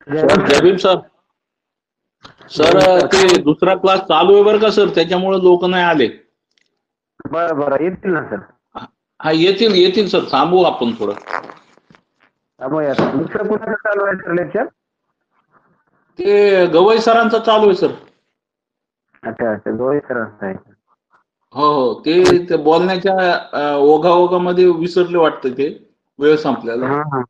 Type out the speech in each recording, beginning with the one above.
Sir Jabir sir sir ते दुसरा class चालू आहे बरं का सर, त्याच्यामुळे लोक नाही आले. बरं बरं, येतील ना सर. हा येतील येतील सर, थांबू आपण थोडं. थांबूयात. दुसरं कुणाचं चालू आहे सर लेक्चर? ते गवई सरांचं चालू आहे सर. अच्छा अच्छा, गवई सरांचं आहे. हो हो, ते बोलण्याच्या ओघाओघामध्ये विसरले वाटतं, ते वेळ संपल्याला. हा हा.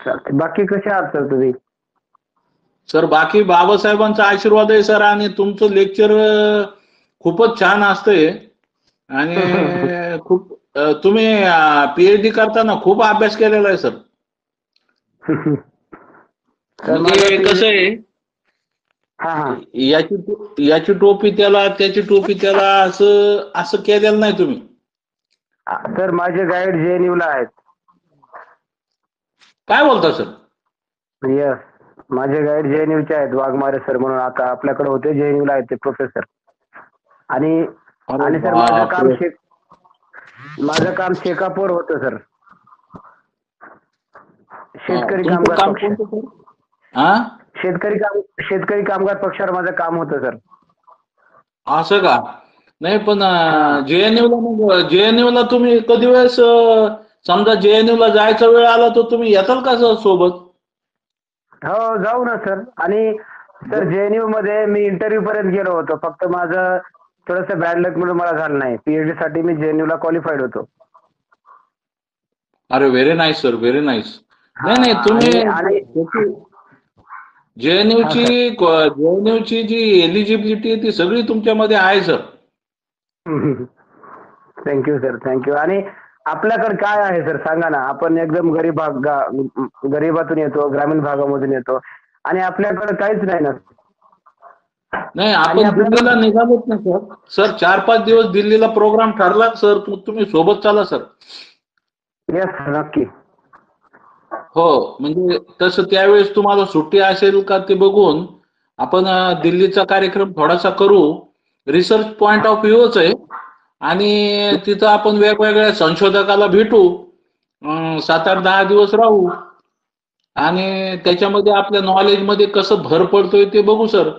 चालतंय. बाकी कसे आहात सर तुम्ही? सर बाकी बाबासाहेबांचा आशीर्वाद आहे सर, आणि तुमचं लेक्चर खूपच छान असतंय. आणि खूप तुम्ही पीएचडी करताना खूप अभ्यास केलेला आहे सर. म्हणजे कसं आहे, हा हा. याची टोपी त्याला, त्याची टोपी त्याला, असं असं केलेलं नाही तुम्ही. सर माझे गाईड JNU ला आहेत. काय बोलता सर? यस, माझे गाईड JNU चे आहेत, वाघमारे सर म्हणून. आता आपल्याकडे होते, JNU ला आहेत ते प्रोफेसर. आणि आणि सर माझं काम शेकापूर होतं सर. शेतकरी कामगार पक्ष. शेतकरी कामगार पक्षावर माझं काम होतं सर. असं का? नाही पण JNU ला तुम्ही कधी वेळेस समजा JNU ला जायचा वेळ आला तर तुम्ही येताल का सर सोबत? हो जाऊ ना सर. आणि सर JNU मध्ये मी इंटरव्ह्यू पर्यंत गेलो होतो, फक्त माझं थोडंसं बॅड लक म्हणून मला झालं नाही. पीएचडी साठी मी JNU ला क्वालिफाईड होतो. अरे very nice sir, very nice. नाही नाही, तुम्ही JNU ची जी एलिजिबिलिटी आहे ती सगळी तुमच्यामध्ये आहे सर. Thank you sir, thank you. आणि आपल्याकडे काय आहे सर सांगा ना. आपण एकदम गरीबातून येतो, ग्रामीण भागामधून येतो, आणि आपल्याकडे काहीच नाही ना. नाही, आपण दिल्लीला निघालोच ना सर. सर 4-5 दिवस दिल्लीला प्रोग्राम ठरला सर, तुम्ही सोबत चला सर. येस नक्की. हो, म्हणजे तसं त्यावेळेस तुम्हाला सुट्टी असेल का ते बघून आपण दिल्लीचा कार्यक्रम थोडासा करू. रिसर्च पॉइंट ऑफ व्ह्यूच आहे, आणि तिथं आपण वेगवेगळ्या संशोधकाला भेटू. 7-8-10 दिवस राहू, आणि त्याच्यामध्ये आपल्या नॉलेजमध्ये कसं भर पडतोय ते बघू सर.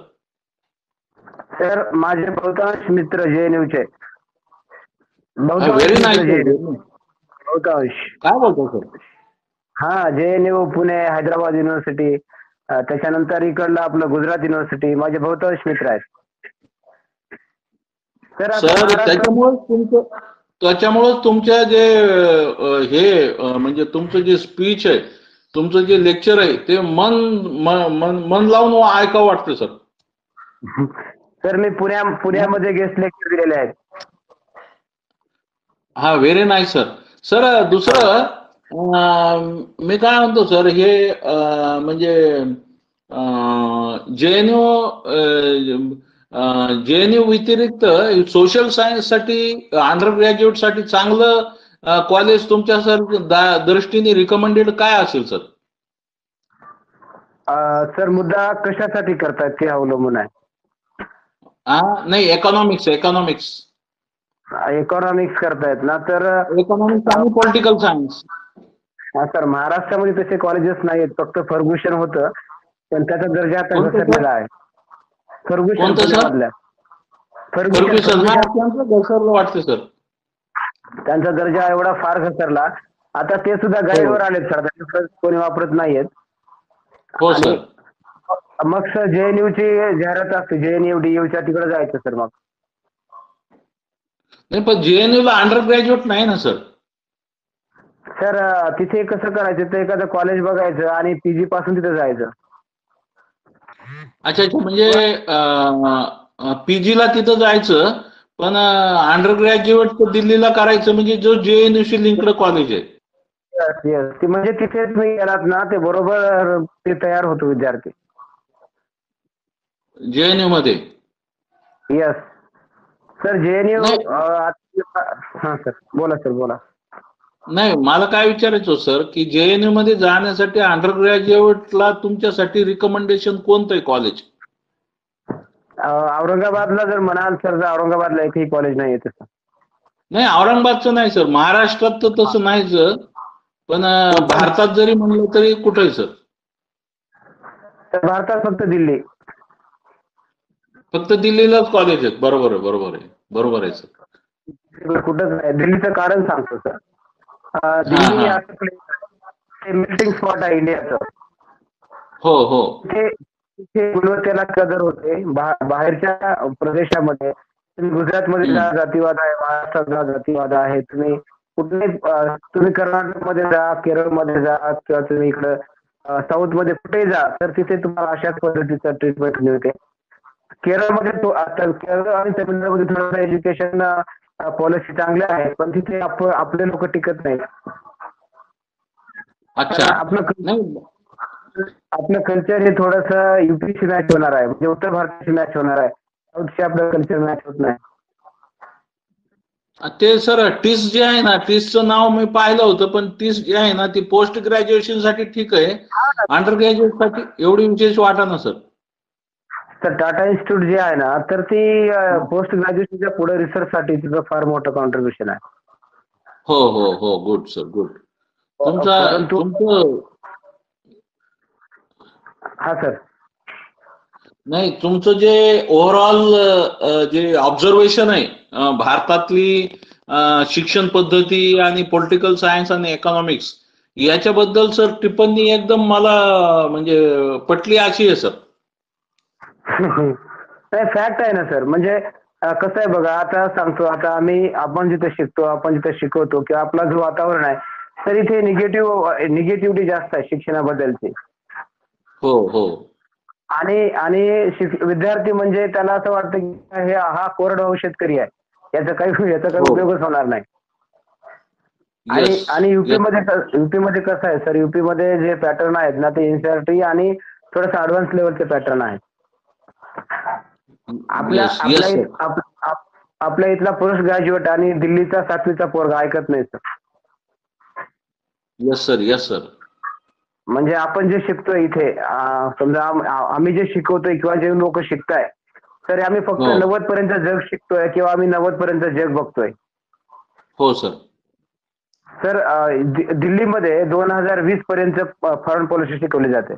सर माझे बहुतांश मित्र JNU चे. Very nice. बहुतांश. काय बोलतो सर? हा, JNU, पुणे, हैदराबाद युनिव्हर्सिटी, त्याच्यानंतर इकडलं आपलं गुजरात युनिव्हर्सिटी, माझे बहुतांश मित्र आहेत. सर त्याच्यामुळेच तुमच्या जे म्हणजे तुमचं जे स्पीच आहे, तुमचं जे लेक्चर आहे, ते मन लावून ऐकावं वाटतं सर. सर मी पुण्यामध्ये गेस्ट लेक्चर दिलेले आहेत. हा, व्हेरी नाईस सर. सर दुसरं मी काय म्हणतो सर, हे म्हणजे JNU व्यतिरिक्त सोशल सायन्स साठी, अंडर ग्रॅज्युएट साठी चांगलं कॉलेज तुमच्या सर दृष्टीने रिकमेंडेड काय असेल सर? सर मुद्दा कशासाठी करतायत ते अवलंबून आहे. नाही, इकॉनॉमिक्स करतायत ना, तर इकॉनॉमिक्स आणि पॉलिटिकल सायन्स. हा सर, महाराष्ट्रामध्ये तसे कॉलेजेस नाहीत. फक्त फर्ग्युसन होतं, पण त्याचा दर्जा आता घसरलेला आहे. फर्ग्युसन वाटतं सर. त्यांचा दर्जा एवढा फार घसरला, आता ते सुद्धा गाईडवर आलेत सर. कोणी वापरत नाहीयेत. हो सर. मग सर JNU ची जाहिरात असते, JNU DU च्या तिकडे जायचं सर. मग नाही, पण JNU ला अंडर ग्रॅज्युएट नाही ना सर. सर तिथे कसं करायचं, ते एखादं कॉलेज बघायचं आणि PG पासून तिथे जायचं. अच्छा, म्हणजे PG ला तिथं जायचं, पण अंडर ग्रॅज्युएट दिल्लीला करायचं, म्हणजे जो JNU शी लिंक्ड कॉलेज आहे. येस, म्हणजे तिथे तुम्ही गेलात ना, ते बरोबर ते तयार होतो विद्यार्थी JNU मध्ये. Yes sir. JNU हा सर, बोला सर, बोला. नाही, मला काय विचारायचं सर, की JNU मध्ये जाण्यासाठी अंडर ग्रॅज्युएटला तुमच्यासाठी रिकमेंडेशन कोणतं आहे कॉलेज? औरंगाबादला जर म्हणाल सर, तर औरंगाबादला एकही कॉलेज नाही आहे तसं. नाही, औरंगाबादचं नाही सर, महाराष्ट्रात तर तसं नाहीच. पण भारतात जरी म्हणलं तरी कुठे सर? तर भारतात फक्त दिल्ली. फक्त दिल्लीलाच कॉलेज आहेत. बरोबर आहे, बरोबर आहे, बरोबर आहे सर. कुठंच नाही. दिल्लीचं कारण सांगतो सर. हा दिल्ली हा. असं प्लेस आहे, ते मेल्टिंग स्पॉट आहे इंडियाचं. हो हो. तिथे तिथे गुणवत्तेला कदर होते. बाहेरच्या प्रदेशामध्ये तुम्ही गुजरातमध्ये जा, जातीवाद आहे. महाराष्ट्रात जा, जातीवाद आहे. तुम्ही कुठेही तुम्ही कर्नाटकमध्ये जा, केरळमध्ये जा किंवा तुम्ही इकडं साऊथ मध्ये कुठेही जा, तर तिथे तुम्हाला अशाच पद्धतीचं ट्रीटमेंट मिळते. केरळमध्ये तो आता केरळ आणि तमिळनाडूमध्ये थोडंसं एज्युकेशन पॉलिसी चांगल्या आहे, पण तिथे आपले लोक टिकत नाहीत. अच्छा. कारण आपलं नाही, आपलं कल्चर हे थोडंसं युपीशी मॅच होणार आहे, म्हणजे उत्तर भारताशी मॅच होणार आहे. साऊथशी आपलं कल्चर मॅच होत नाही. ते सर टीस जे आहे ना, टीसचं नाव मी पाहिलं होतं, पण टीस जे आहे ना ती पोस्ट ग्रॅज्युएशन साठी ठीक आहे. अंडर ग्रॅज्युएट साठी एवढी विशेष वाटा ना सर. तर टाटा इन्स्टिट्यूट जे आहे ना, तर ती पोस्ट ग्रॅज्युएशनच्या पुढे रिसर्च साठी तिचं फार मोठं कॉन्ट्रीब्युशन आहे. हो हो हो. Good sir, good. परंतु तुमचं हा सर. नाही, तुमचं जे ओव्हरऑल जे ऑब्झर्वेशन आहे भारतातली शिक्षण पद्धती आणि पॉलिटिकल सायन्स आणि इकॉनॉमिक्स याच्याबद्दल सर टिप्पणी एकदम मला म्हणजे पटली अशी आहे सर. नाही, फॅक्ट आहे ना सर. म्हणजे कसं आहे बघा, आता सांगतो, आता आपण जिथे शिकतो, आपण जिथे शिकवतो किंवा आपला जो वातावरण आहे, तर इथे निगेटिव्हिटी जास्त आहे शिक्षणाबद्दलची. हो हो. आणि आणि विद्यार्थी म्हणजे त्याला असं वाटतं की हा कोरडवाहू शेतकरी आहे, याचा काही हो. उपयोगच होणार नाही. येस आणि येस. युपी मध्ये कसं आहे सर, युपी मध्ये जे पॅटर्न आहेत ना, ते एनसीईआरटी आणि थोडंसं ऍडव्हान्स लेवलचे पॅटर्न आहेत. आपल्या येस आपल्या येस सर. इत- आप- आप- आपल्या इथला पोस्ट ग्रॅज्युएट आणि दिल्लीचा 7वीचा पोरगा ऐकत नाही sir. Yes sir. Yes sir. म्हणजे आपण जे शिकतोय इथे, समजा आम्ही जे शिकवतोय किंवा जे लोक शिकताय, तर आम्ही फक्त हो 90 पर्यंत जग शिकतोय किंवा आम्ही 90 पर्यंत जग बघतोय. हो सर. सर दिल्लीमध्ये 2020 पर्यंत फॉरेन पॉलिसी शिकवली जाते.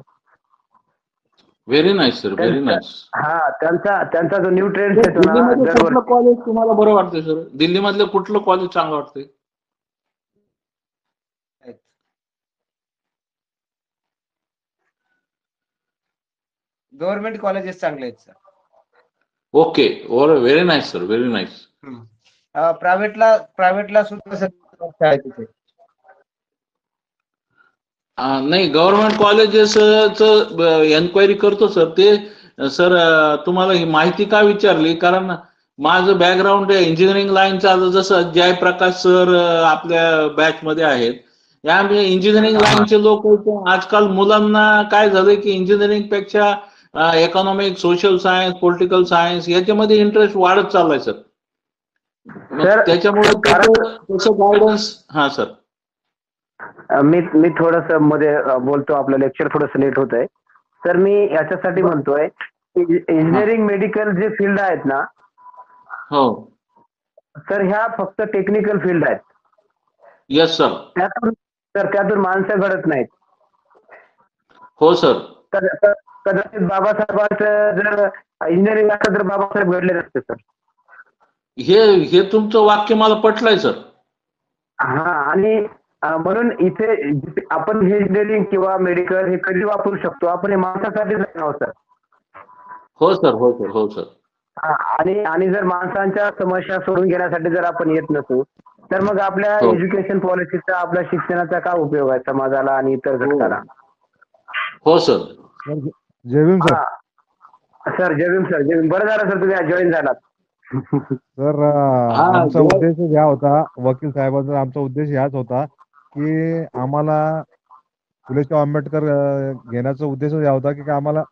व्हेरी नाईस सर, व्हेरी त्यांचा नाईस. त्यांचा जो न्यू ट्रेंड येतो ना दिल्लीमध्ये कुठलं दरवर्षी. कॉलेज तुम्हाला बरं वाटतंय सर? दिल्लीमधलं कुठलं कॉलेज चांगलं वाटतंय? गव्हर्नमेंट कॉलेजेस चांगले आहेत sir. Okay. Very nice sir, very nice. प्रायव्हेटला सुद्धा सर आहे तिथे. नाही, गव्हर्नमेंट कॉलेजेसच एन्क्वायरी करतो सर. ते सर तुम्हाला ही माहिती का विचारली, कारण माझं बॅकग्राऊंड इंजिनिअरिंग लाईनचं. जसं जयप्रकाश सर आपल्या बॅच मध्ये आहेत, या इंजिनिअरिंग लाईनचे लोक आजकाल मुलांना काय झालंय की इंजिनिअरिंग पेक्षा economics, social science, political science याच्यामध्ये इंटरेस्ट वाढत चाललाय सर. मग सर त्याच्यामुळे त्याचं गायडन्स. हा सर. मी थोडस मध्ये बोलतो, आपलं लेक्चर थोडंसं लेट होत आहे. तर मी याच्यासाठी म्हणतोय की इंजिनिअरिंग मेडिकल जे फील्ड आहेत ना, हो. तर ह्या फक्त टेक्निकल फील्ड आहेत. Yes sir. त्यातून माणसं घडत नाहीत. हो सर. कदाचित बाबासाहेबांचं जर इंजिनिअरिंग असतं तर बाबासाहेब घडले नसते सर. हे तुमचं वाक्य मला पटलंय सर. हा, आणि म्हणून इथे आपण हे इंजिनिअरिंग किंवा मेडिकल हे कधी वापरू शकतो, आपण हे माणसासाठी आहोत सर. हो सर. हो सर. हो सर. आणि जर माणसांच्या समस्या सोडून घेण्यासाठी जर आपण येत नसू, तर मग आपल्या हो. एज्युकेशन पॉलिसीचा, आपल्या शिक्षणाचा काय उपयोग आहे समाजाला आणि इतर घटकाला? हो सर. जय भीम सर. सर जय भीम. बरं झालं सर तुम्ही जॉईन झालात. सर हा, आमचा उद्देश हा होता, वकील साहेबांचा आमचा उद्देश हाच होता की आम्हाला फुलेशाह आंबेडकर घेण्याचा उद्देश हा होता की आम्हाला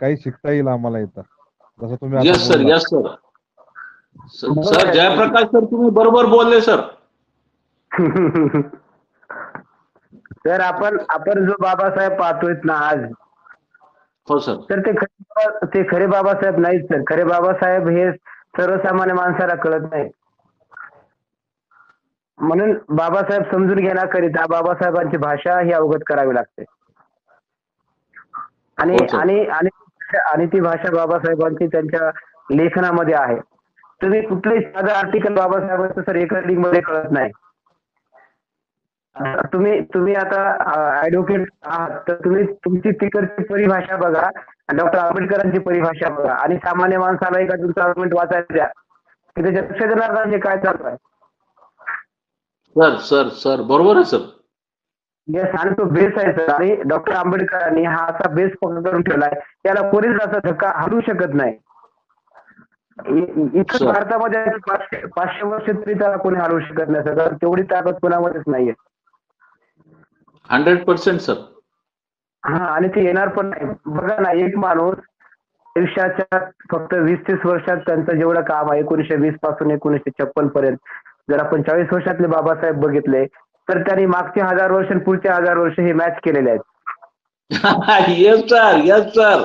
काही शिकता येईल आम्हाला इथं, जसं तुम्ही आता येस सर. बोलला. Yes sir. Sir Jayprakash sir तुम्ही बरोबर बोलले सर. तर आपण जो बाबासाहेब पाहतोय ना आज, हो सर. तर ते खरे बाबासाहेब नाहीत सर. खरे बाबासाहेब हे सर्वसामान्य माणसाला कळत नाही. म्हणून बाबासाहेब समजून घेण्याकरिता बाबासाहेबांची भाषा ही अवगत करावी लागते. आणि हो सर. आणि आणि आणि ती भाषा बाबासाहेबांची त्यांच्या लेखनामध्ये आहे. तुम्ही कुठलंही साधं आर्टिकल बाबासाहेबांचं सर एका रीडिंग मध्ये कळत नाही. तुम्ही तुम्ही आता ऍडव्होकेट आहात तर तुम्ही तुमची तिकडची परिभाषा बघा, डॉक्टर आंबेडकरांची परिभाषा बघा आणि सामान्य माणसाला एका तुमचा आर्ग्युमेंट वाचायला द्या की त्याच्या लक्षात येणार नाही हे काय चालू आहे. सर सर सर बरोबर आहे सर. येस, आणि तो बेस आहे सर. आणि डॉक्टर आंबेडकरांनी हा असा बेस करून ठेवलाय त्याला कोणीच असा धक्का हलवू शकत नाही. इथं सर. भारतामध्ये 500 वर्ष तरी त्याला कोणी हलवू शकत नाही सर. तेवढी ताकद कोणामध्येच नाहीये. 100% सर. हा, आणि ते येणार पण नाही. बघा ना, एक माणूस आयुष्याच्या फक्त 20-30 वर्षात त्यांचं जेवढं काम आहे 1920 पासून 1956 पर्यंत, जर आपण 40 वर्षातले बाबासाहेब बघितले तर त्यांनी मागचे 1000 वर्ष आणि पुढचे 1000 वर्ष हे मॅच केलेले आहेत. Yes sir, yes sir.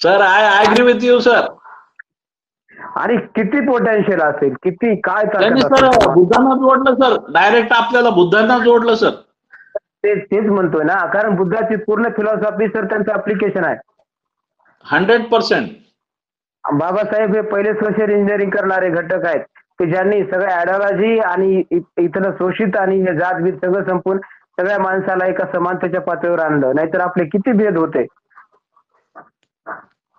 Sir I agree with you sir. आणि किती पोटेन्शियल असेल, किती काय त्यांनी ताकद सर असेल. बुद्धांना जोडलं सर. डायरेक्ट आपल्याला बुद्धांना जोडलं सर. तेच म्हणतोय ना, कारण बुद्धाची पूर्ण फिलॉसॉफी सर त्यांचं अप्लिकेशन आहे. 100%. बाबासाहेब हे पहिले सोशल इंजिनिअरिंग करणारे घटक आहेत की ज्यांनी सगळ्या आयडिओलॉजी आणि इतर शोषित आणि हे जातभेद सगळं संपून सगळ्या माणसाला एका समानतेच्या पातळीवर आणलं. नाहीतर आपले किती भेद होते.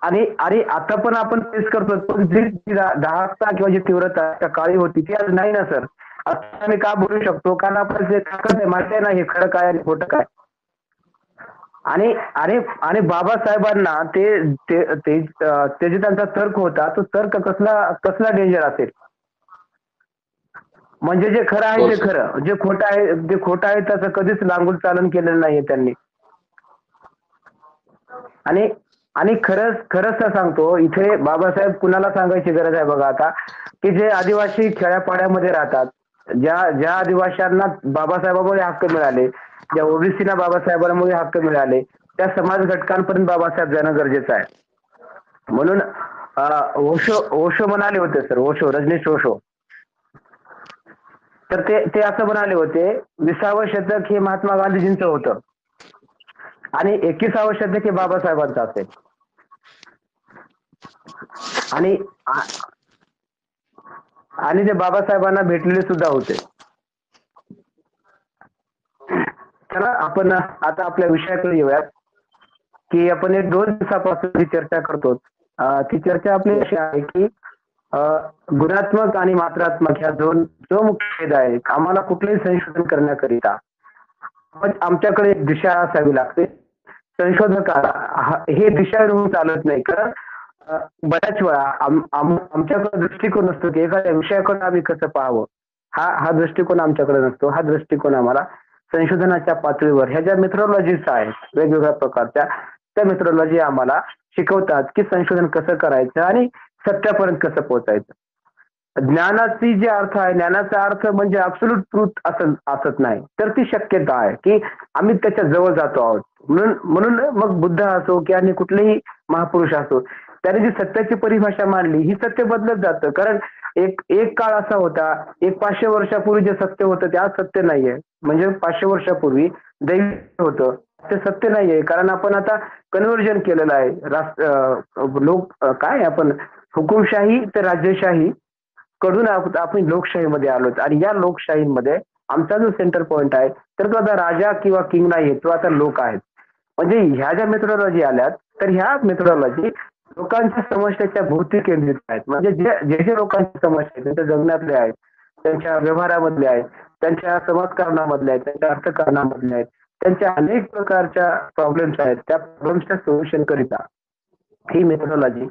आणि आणि आता पण आपण फेस करतो, पण जी दाहकता किंवा जी तीव्रता त्या काळी होती ती आज नाही ना सर. आता आम्ही का बोलू शकतो, कारण आपण जे ताकद आहे माहिती आहे ना हे खरं काय आणि खोटं काय. आणि आणि आणि बाबासाहेबांना ते ते ते ते जे त्यांचा तर्क होता तो तर्क कसला डेंजर असेल. म्हणजे जे खरं आहे हो ते सर. खरं, जे खोटं आहे त्याचं कधीच लांगूल चालन केलेलं नाहीये त्यांनी. आणि आणि खरंच सांगतो, इथे बाबासाहेब कुणाला सांगायची गरज आहे बघा आता, की जे आदिवासी खेड्यापाड्यामध्ये राहतात, ज्या आदिवासींना बाबासाहेबांमुळे हक्क मिळाले, ज्या ओबीसीना बाबासाहेबांमुळे हक्क मिळाले, त्या समाज घटकांपर्यंत बाबासाहेब जाणं गरजेचं आहे. म्हणून ओशो म्हणाले होते सर, रजनीश ओशो, तर ते असं म्हणाले होते, 20वे शतक हे महात्मा गांधीजींचं होतं आणि 21वे शतक हे बाबासाहेबांचं असेल. आणि आणि ते बाबासाहेबांना भेटलेले सुद्धा होते. चला आपण आता आपल्या विषयाकडे येऊयात, की आपण 2 दिवसापासून जी चर्चा करतो ती चर्चा आपली अशी आहे की गुणात्मक आणि मात्रात्मक ह्या जो मुख्य भेद आहे. आम्हाला कुठलेही संशोधन करण्याकरिता आमच्याकडे एक दिशा असावी लागते. संशोधकाला हे दिशा होऊन चालत नाही, कारण बऱ्याच वेळा आमच्याकडे दृष्टिकोन असतो की एखाद्या विषयाकडे आम्ही कसं पाहावं, हा दृष्टिकोन आमच्याकडे नसतो. हा दृष्टिकोन आम्हाला संशोधनाच्या पातळीवर ह्या ज्या मेथोडॉलॉजीज आहेत वेगवेगळ्या प्रकारच्या, त्या मेथोडॉलॉजी आम्हाला शिकवतात की संशोधन कसं करायचं आणि सत्यापर्यंत कसं पोहोचायचं. ज्ञानाची जे अर्थ आहे, ज्ञानाचा अर्थ म्हणजे अब्सोल्यूट ट्रूथ असत नाही, तर ती शक्यता आहे की आम्ही त्याच्या जवळ जातो आहोत. म्हणून मग बुद्ध असो की आणि कुठलेही महापुरुष असो, त्याने जी सत्याची परिभाषा मांडली ही सत्य बदलत जातं. कारण एक काळ असा होता, 500 वर्षापूर्वी जे सत्य होतं ते आज सत्य नाहीये. म्हणजे 500 वर्षापूर्वी दैवी होतं ते सत्य नाहीये, कारण आपण आता कन्व्हर्जन केलेलं आहे. काय आपण हुकुमशाही ते राज्यशाही कडून आपण लोकशाहीमध्ये आलोत. आणि या लोकशाहीमध्ये आमचा जो सेंटर पॉइंट आहे तर तो आता राजा किंवा किंग नाहीये, तो आता लोक आहेत. म्हणजे ह्या ज्या मेथोडॉलॉजी आल्यात तर ह्या मेथोडॉलॉजी लोकांच्या समस्याच्या भोवती केंद्रित आहेत. म्हणजे जे लोकांच्या समस्या आहेत त्यांच्या जगण्यातले आहेत, त्यांच्या व्यवहारामधले आहेत, त्यांच्या समाजकारणामधले आहेत, त्यांच्या अर्थकारणामधले आहेत, त्यांच्या अनेक प्रकारच्या प्रॉब्लेम्स आहेत, त्या प्रॉब्लेम्सच्या सोल्युशन करिता ही मेथोडॉलॉजी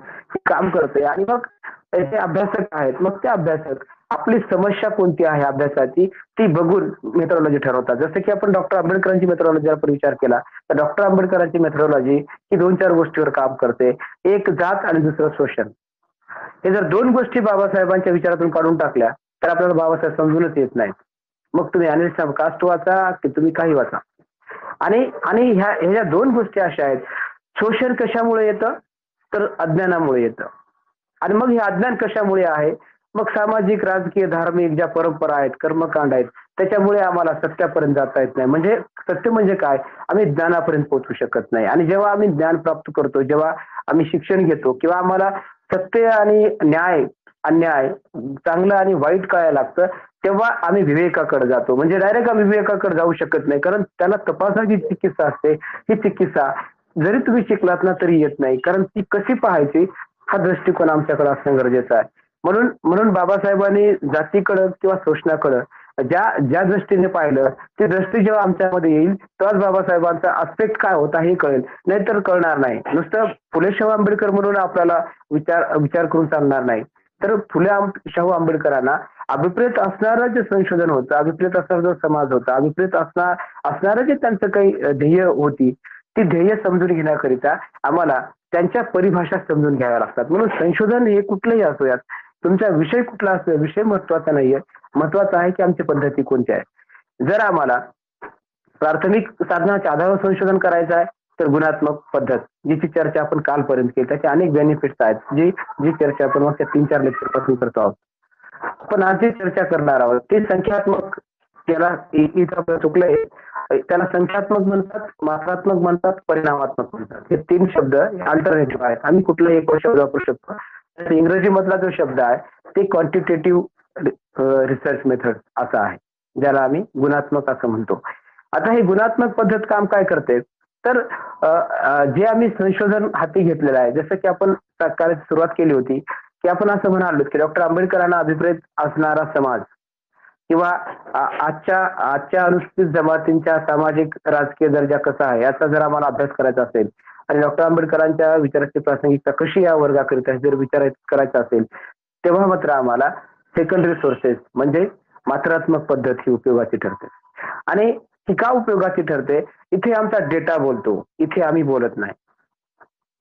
काम करते. आणि मग त्याचे अभ्यासक आहेत, मग ते अभ्यासक आपली समस्या कोणती आहे अभ्यासाची ती बघून मेथोडॉलॉजी ठरवतात. जसं की आपण डॉक्टर आंबेडकरांची मेथोडॉलॉजी आपण विचार केला तर डॉक्टर आंबेडकरांची मेथोडॉलॉजी ही 2-4 गोष्टीवर काम करते. एक जात आणि दुसरं शोषण. हे जर 2 गोष्टी बाबासाहेबांच्या विचारातून काढून टाकल्या तर आपल्याला बाबासाहेब समजूनच येत नाहीत. मग तुम्ही अॅनालिस्ट ऑफ कास्ट वाचा की तुम्ही काही वाचा. आणि ह्या 2 गोष्टी अशा आहेत. शोषण कशामुळे येतं तर अज्ञानामुळे येतं. आणि मग हे अज्ञान कशामुळे आहे मग सामाजिक, राजकीय, धार्मिक ज्या परंपरा आहेत, कर्मकांड आहेत, त्याच्यामुळे आम्हाला सत्यापर्यंत जाता येत नाही. म्हणजे सत्य म्हणजे काय, आम्ही ज्ञानापर्यंत पोहोचू शकत नाही. आणि जेव्हा आम्ही ज्ञान प्राप्त करतो, जेव्हा आम्ही शिक्षण घेतो किंवा आम्हाला सत्य आणि न्याय, अन्याय, चांगलं आणि वाईट कळायला लागतं, तेव्हा आम्ही विवेकाकडे जातो. म्हणजे डायरेक्ट आम्ही विवेकाकडे जाऊ शकत नाही, कारण त्याला तपासाची चिकित्सा असते. ही चिकित्सा जरी तुम्ही शिकलात ना तरी येत नाही, कारण ती कशी पाहायची हा दृष्टिकोन आमच्याकडे असणं गरजेचं आहे. म्हणून म्हणून बाबासाहेबांनी जातीकडं किंवा शोषणाकडं ज्या ज्या दृष्टीने पाहिलं, ती दृष्टी जेव्हा आमच्यामध्ये येईल तेव्हाच बाबासाहेबांचा आस्पेक्ट काय होता हे कळेल, नाहीतर कळणार नाही. नुसतं फुले शाहू आंबेडकर म्हणून आपल्याला विचार करून चालणार नाही. तर शाहू आंबेडकरांना अभिप्रेत असणारं जे संशोधन होतं, अभिप्रेत असणारा जो समाज होता, अभिप्रेत असणारं जे त्यांचं काही ध्येय होती, ती ध्येय समजून घेण्याकरिता आम्हाला त्यांच्या परिभाषा समजून घ्याव्या लागतात. म्हणून संशोधन हे कुठलंही असूयात, तुमचा विषय कुठला असतो, विषय महत्वाचा नाहीये, महत्वाचा आहे की आमची पद्धती कोणत्या आहे. जर आम्हाला प्राथमिक साधनाच्या आधारावर संशोधन करायचं आहे तर गुणात्मक पद्धत, जिची चर्चा आपण कालपर्यंत केली, त्याचे अनेक बेनिफिट्स आहेत, जी चर्चा आपण मागच्या 3-4 लेक्चर पासून करतो आहोत. आपण आज जी चर्चा करणार आहोत ते संख्यात्मक, त्याला इथं चुकलंय, त्याला संख्यात्मक म्हणतात, मात्रात्मक म्हणतात, परिणामात्मक म्हणतात. हे 3 शब्द अल्टरनेटिव्ह आहेत. आम्ही कुठलाही एक शब्द वापरू शकतो. इंग्रजी मधला जो शब्द आहे ते क्वांटिटेटिव्ह रिसर्च मेथड असा आहे, ज्याला आम्ही गुणात्मक असं म्हणतो. आता ही गुणात्मक पद्धत काम काय करते, तर जे आम्ही संशोधन हाती घेतलेलं आहे, जसं की आपण सकाळी सुरुवात केली होती की आपण असं म्हणालो की डॉक्टर आंबेडकरांना अभिप्रेत असणारा समाज किंवा आजच्या अनुसूचित जमातींच्या सामाजिक राजकीय दर्जा कसा आहे याचा जर आम्हाला अभ्यास करायचा असेल आणि डॉक्टर आंबेडकरांच्या विचाराची प्रासंगिकता कशी या वर्गाकरिता जर विचार करायचा असेल, तेव्हा मात्र आम्हाला सेकंडरी सोर्सेस म्हणजे मात्रात्मक पद्धत ही उपयोगाची ठरते. आणि ही का उपयोगाची ठरते, इथे आमचा डेटा बोलतो, इथे आम्ही बोलत नाही.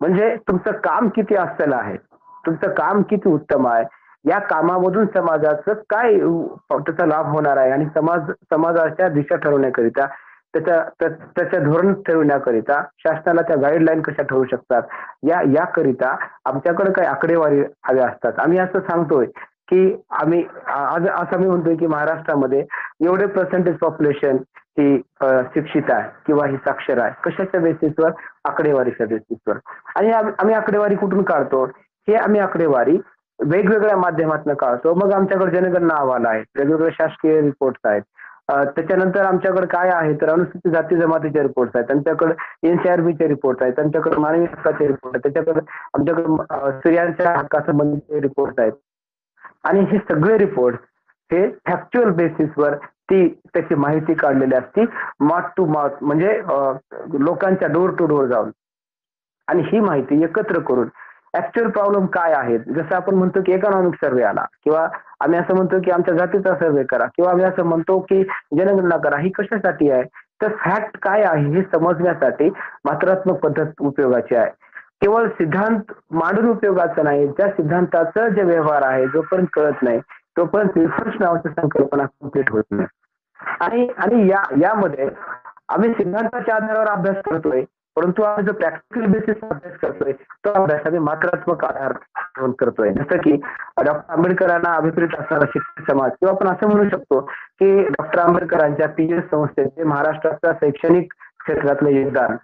म्हणजे तुमचं काम किती असलेलं आहे, तुमचं काम किती उत्तम आहे, या कामामधून समाजाचं काय त्याचा लाभ होणार आहे आणि समाजाच्या दिशा ठरवण्याकरिता, त्याच्या धोरण ठरवण्याकरिता शासनाला त्या गाईडलाईन कशा ठरवू शकतात, याकरिता आमच्याकडे काही आकडेवारी हव्या असतात. आम्ही असं सांगतोय की आम्ही आज असं मी म्हणतोय की महाराष्ट्रामध्ये एवढे पर्सेंटेज पॉप्युलेशन ही शिक्षित आहे किंवा ही साक्षर आहे. कशाच्या बेसिसवर, आकडेवारीच्या बेसिसवर. आणि आम्ही आकडेवारी कुठून काढतो, हे आम्ही आकडेवारी वेगवेगळ्या माध्यमातून काढतो. मग आमच्याकडे जनगणना अहवाल आहे, वेगवेगळे शासकीय रिपोर्ट्स आहेत. त्याच्यानंतर आमच्याकडे काय आहे तर अनुसूचित जाती जमातीचे रिपोर्ट्स आहेत, त्यांच्याकडे एनसीआरबीचे रिपोर्ट आहेत, त्यांच्याकडे मानवी हक्काचे रिपोर्ट आहेत, आमच्याकडे स्त्रियांच्या हक्कासंबंधीचे रिपोर्ट आहेत. आणि हे सगळे रिपोर्ट हे फॅक्च्युअल बेसिसवर त्याची माहिती काढलेली असती, माउथ टू माउथ, म्हणजे लोकांच्या डोर टू डोर जाऊन, आणि ही माहिती एकत्र करून ऍक्च्युअल प्रॉब्लेम काय आहेत. जसं आपण म्हणतो की इकॉनॉमिक सर्व्हे आला, किंवा आम्ही असं म्हणतो की आमच्या जातीचा सर्व्हे करा, किंवा आम्ही असं म्हणतो की जनगणना करा, ही कशासाठी आहे, तर फॅक्ट काय आहे हे समजण्यासाठी मात्रात्मक पद्धत उपयोगाची आहे. केवळ सिद्धांत मांडून उपयोगाचं नाही, त्या सिद्धांताचं जे व्यवहार आहे जोपर्यंत कळत नाही तोपर्यंत रिसर्च नावाची संकल्पना कम्प्लीट होत नाही. आणि यामध्ये आम्ही सिद्धांताच्या आधारावर अभ्यास करतोय, परंतु आम्ही जो प्रॅक्टिकल बेसिस अभ्यास करतोय तो अभ्यास आम्ही मात्रात्मक आधार घेऊन करतोय. जसं की डॉक्टर आंबेडकरांना अभिप्रेत असणारा शिक्षित समाज, किंवा आपण असं म्हणू शकतो की डॉक्टर आंबेडकरांच्या पीएस संस्थेचे महाराष्ट्राच्या शैक्षणिक क्षेत्रातलं योगदान,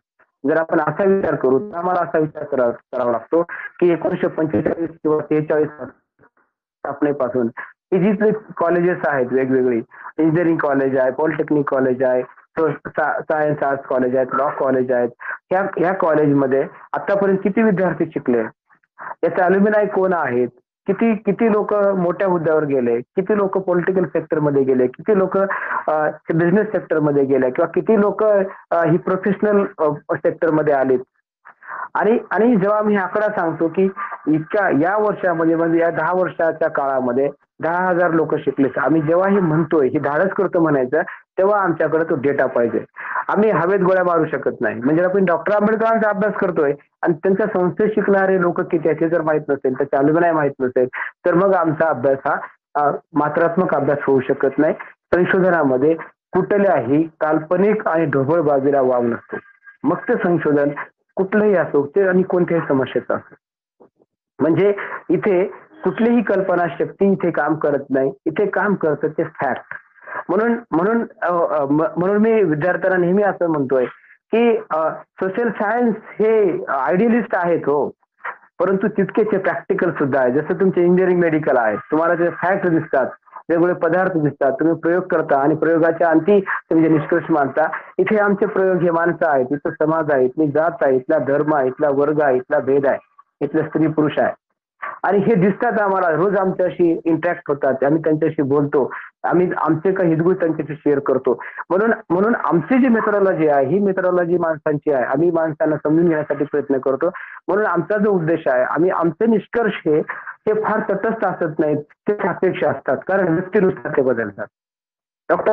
जर आपण असा विचार करू तर आम्हाला असा विचार करावा लागतो की 1945 किंवा 43 स्थापनेपासून ही जी कॉलेजेस आहेत वेगवेगळी, इंजिनिअरिंग कॉलेज आहे, पॉलिटेक्निक कॉलेज आहे, सायन्स आर्ट्स कॉलेज आहेत, लॉ कॉलेज आहेत, ह्या कॉलेजमध्ये आतापर्यंत किती विद्यार्थी शिकले, याचे अल्युमिनाय कोण आहेत, किती लोक मोठ्या हुद्द्यावर गेले, किती लोक पॉलिटिकल सेक्टर मध्ये गेले, किती लोक बिझनेस सेक्टर मध्ये गेले, किंवा किती लोक ही प्रोफेशनल सेक्टर मध्ये आलेत. आणि जेव्हा आम्ही आकडा सांगतो की या वर्षामध्ये, म्हणजे या 10 वर्षाच्या काळामध्ये 10,000 लोक शिकले, आम्ही जेव्हा हे म्हणतोय, ही धाडस करतो म्हणायचं, तेव्हा आमच्याकडे तो डेटा पाहिजे. आम्ही हवेत गोळ्या मारू शकत नाही. म्हणजे आपण डॉक्टर आंबेडकरांचा अभ्यास करतोय आणि त्यांच्या संस्थेत शिकणारे लोक किती आहेत हे जर माहित नसेल, त्याचे अल्युमिनाय माहित नसेल, तर मग आमचा अभ्यास हा मात्रात्मक अभ्यास होऊ शकत नाही. संशोधनामध्ये कुठल्याही काल्पनिक आणि ढोबळ बाजूला वाव नसतो. मग ते संशोधन कुठलंही असो ते, आणि कोणत्याही समस्येचं असो. म्हणजे इथे कुठलीही कल्पनाशक्ती इथे काम करत नाही, इथे काम करतं ते फॅक्ट. म्हणून म्हणून म्हणून मी विद्यार्थ्यांना नेहमी असं म्हणतोय की सोशल सायन्स हे आयडियलिस्ट आहेत हो, परंतु तितकेच प्रॅक्टिकल सुद्धा आहे. जसं तुमचे इंजिनिअरिंग मेडिकल आहे, तुम्हाला जे फॅक्ट दिसतात, वेगवेगळे पदार्थ दिसतात, तुम्ही प्रयोग करता आणि प्रयोगाच्या अंती तुम्ही जे निष्कर्ष मांडता. इथे आमचे प्रयोग हे माणसं आहेत, इथं समाज आहे, इथली जात आहे, इथला धर्म आहे, इथला वर्ग आहे, इथला भेद आहे, इथलं स्त्री पुरुष आहे आणि हे दिसतात आम्हाला. रोज आमच्याशी इंटरॅक्ट होतात, आम्ही त्यांच्याशी बोलतो, आम्ही आमचे काही हितगुज त्यांच्याशी शेअर करतो. म्हणून म्हणून आमची जी मेथडॉलॉजी आहे ही मेथडॉलॉजी माणसांची आहे. आम्ही माणसांना समजून घेण्यासाठी प्रयत्न करतो. म्हणून आमचा जो उद्देश आहे, आम्ही आमचे निष्कर्ष हे फार तटस्थ असत नाहीत, ते सापेक्ष असतात, कारण व्यक्तीनुसार ते बदलतात. डॉक्टर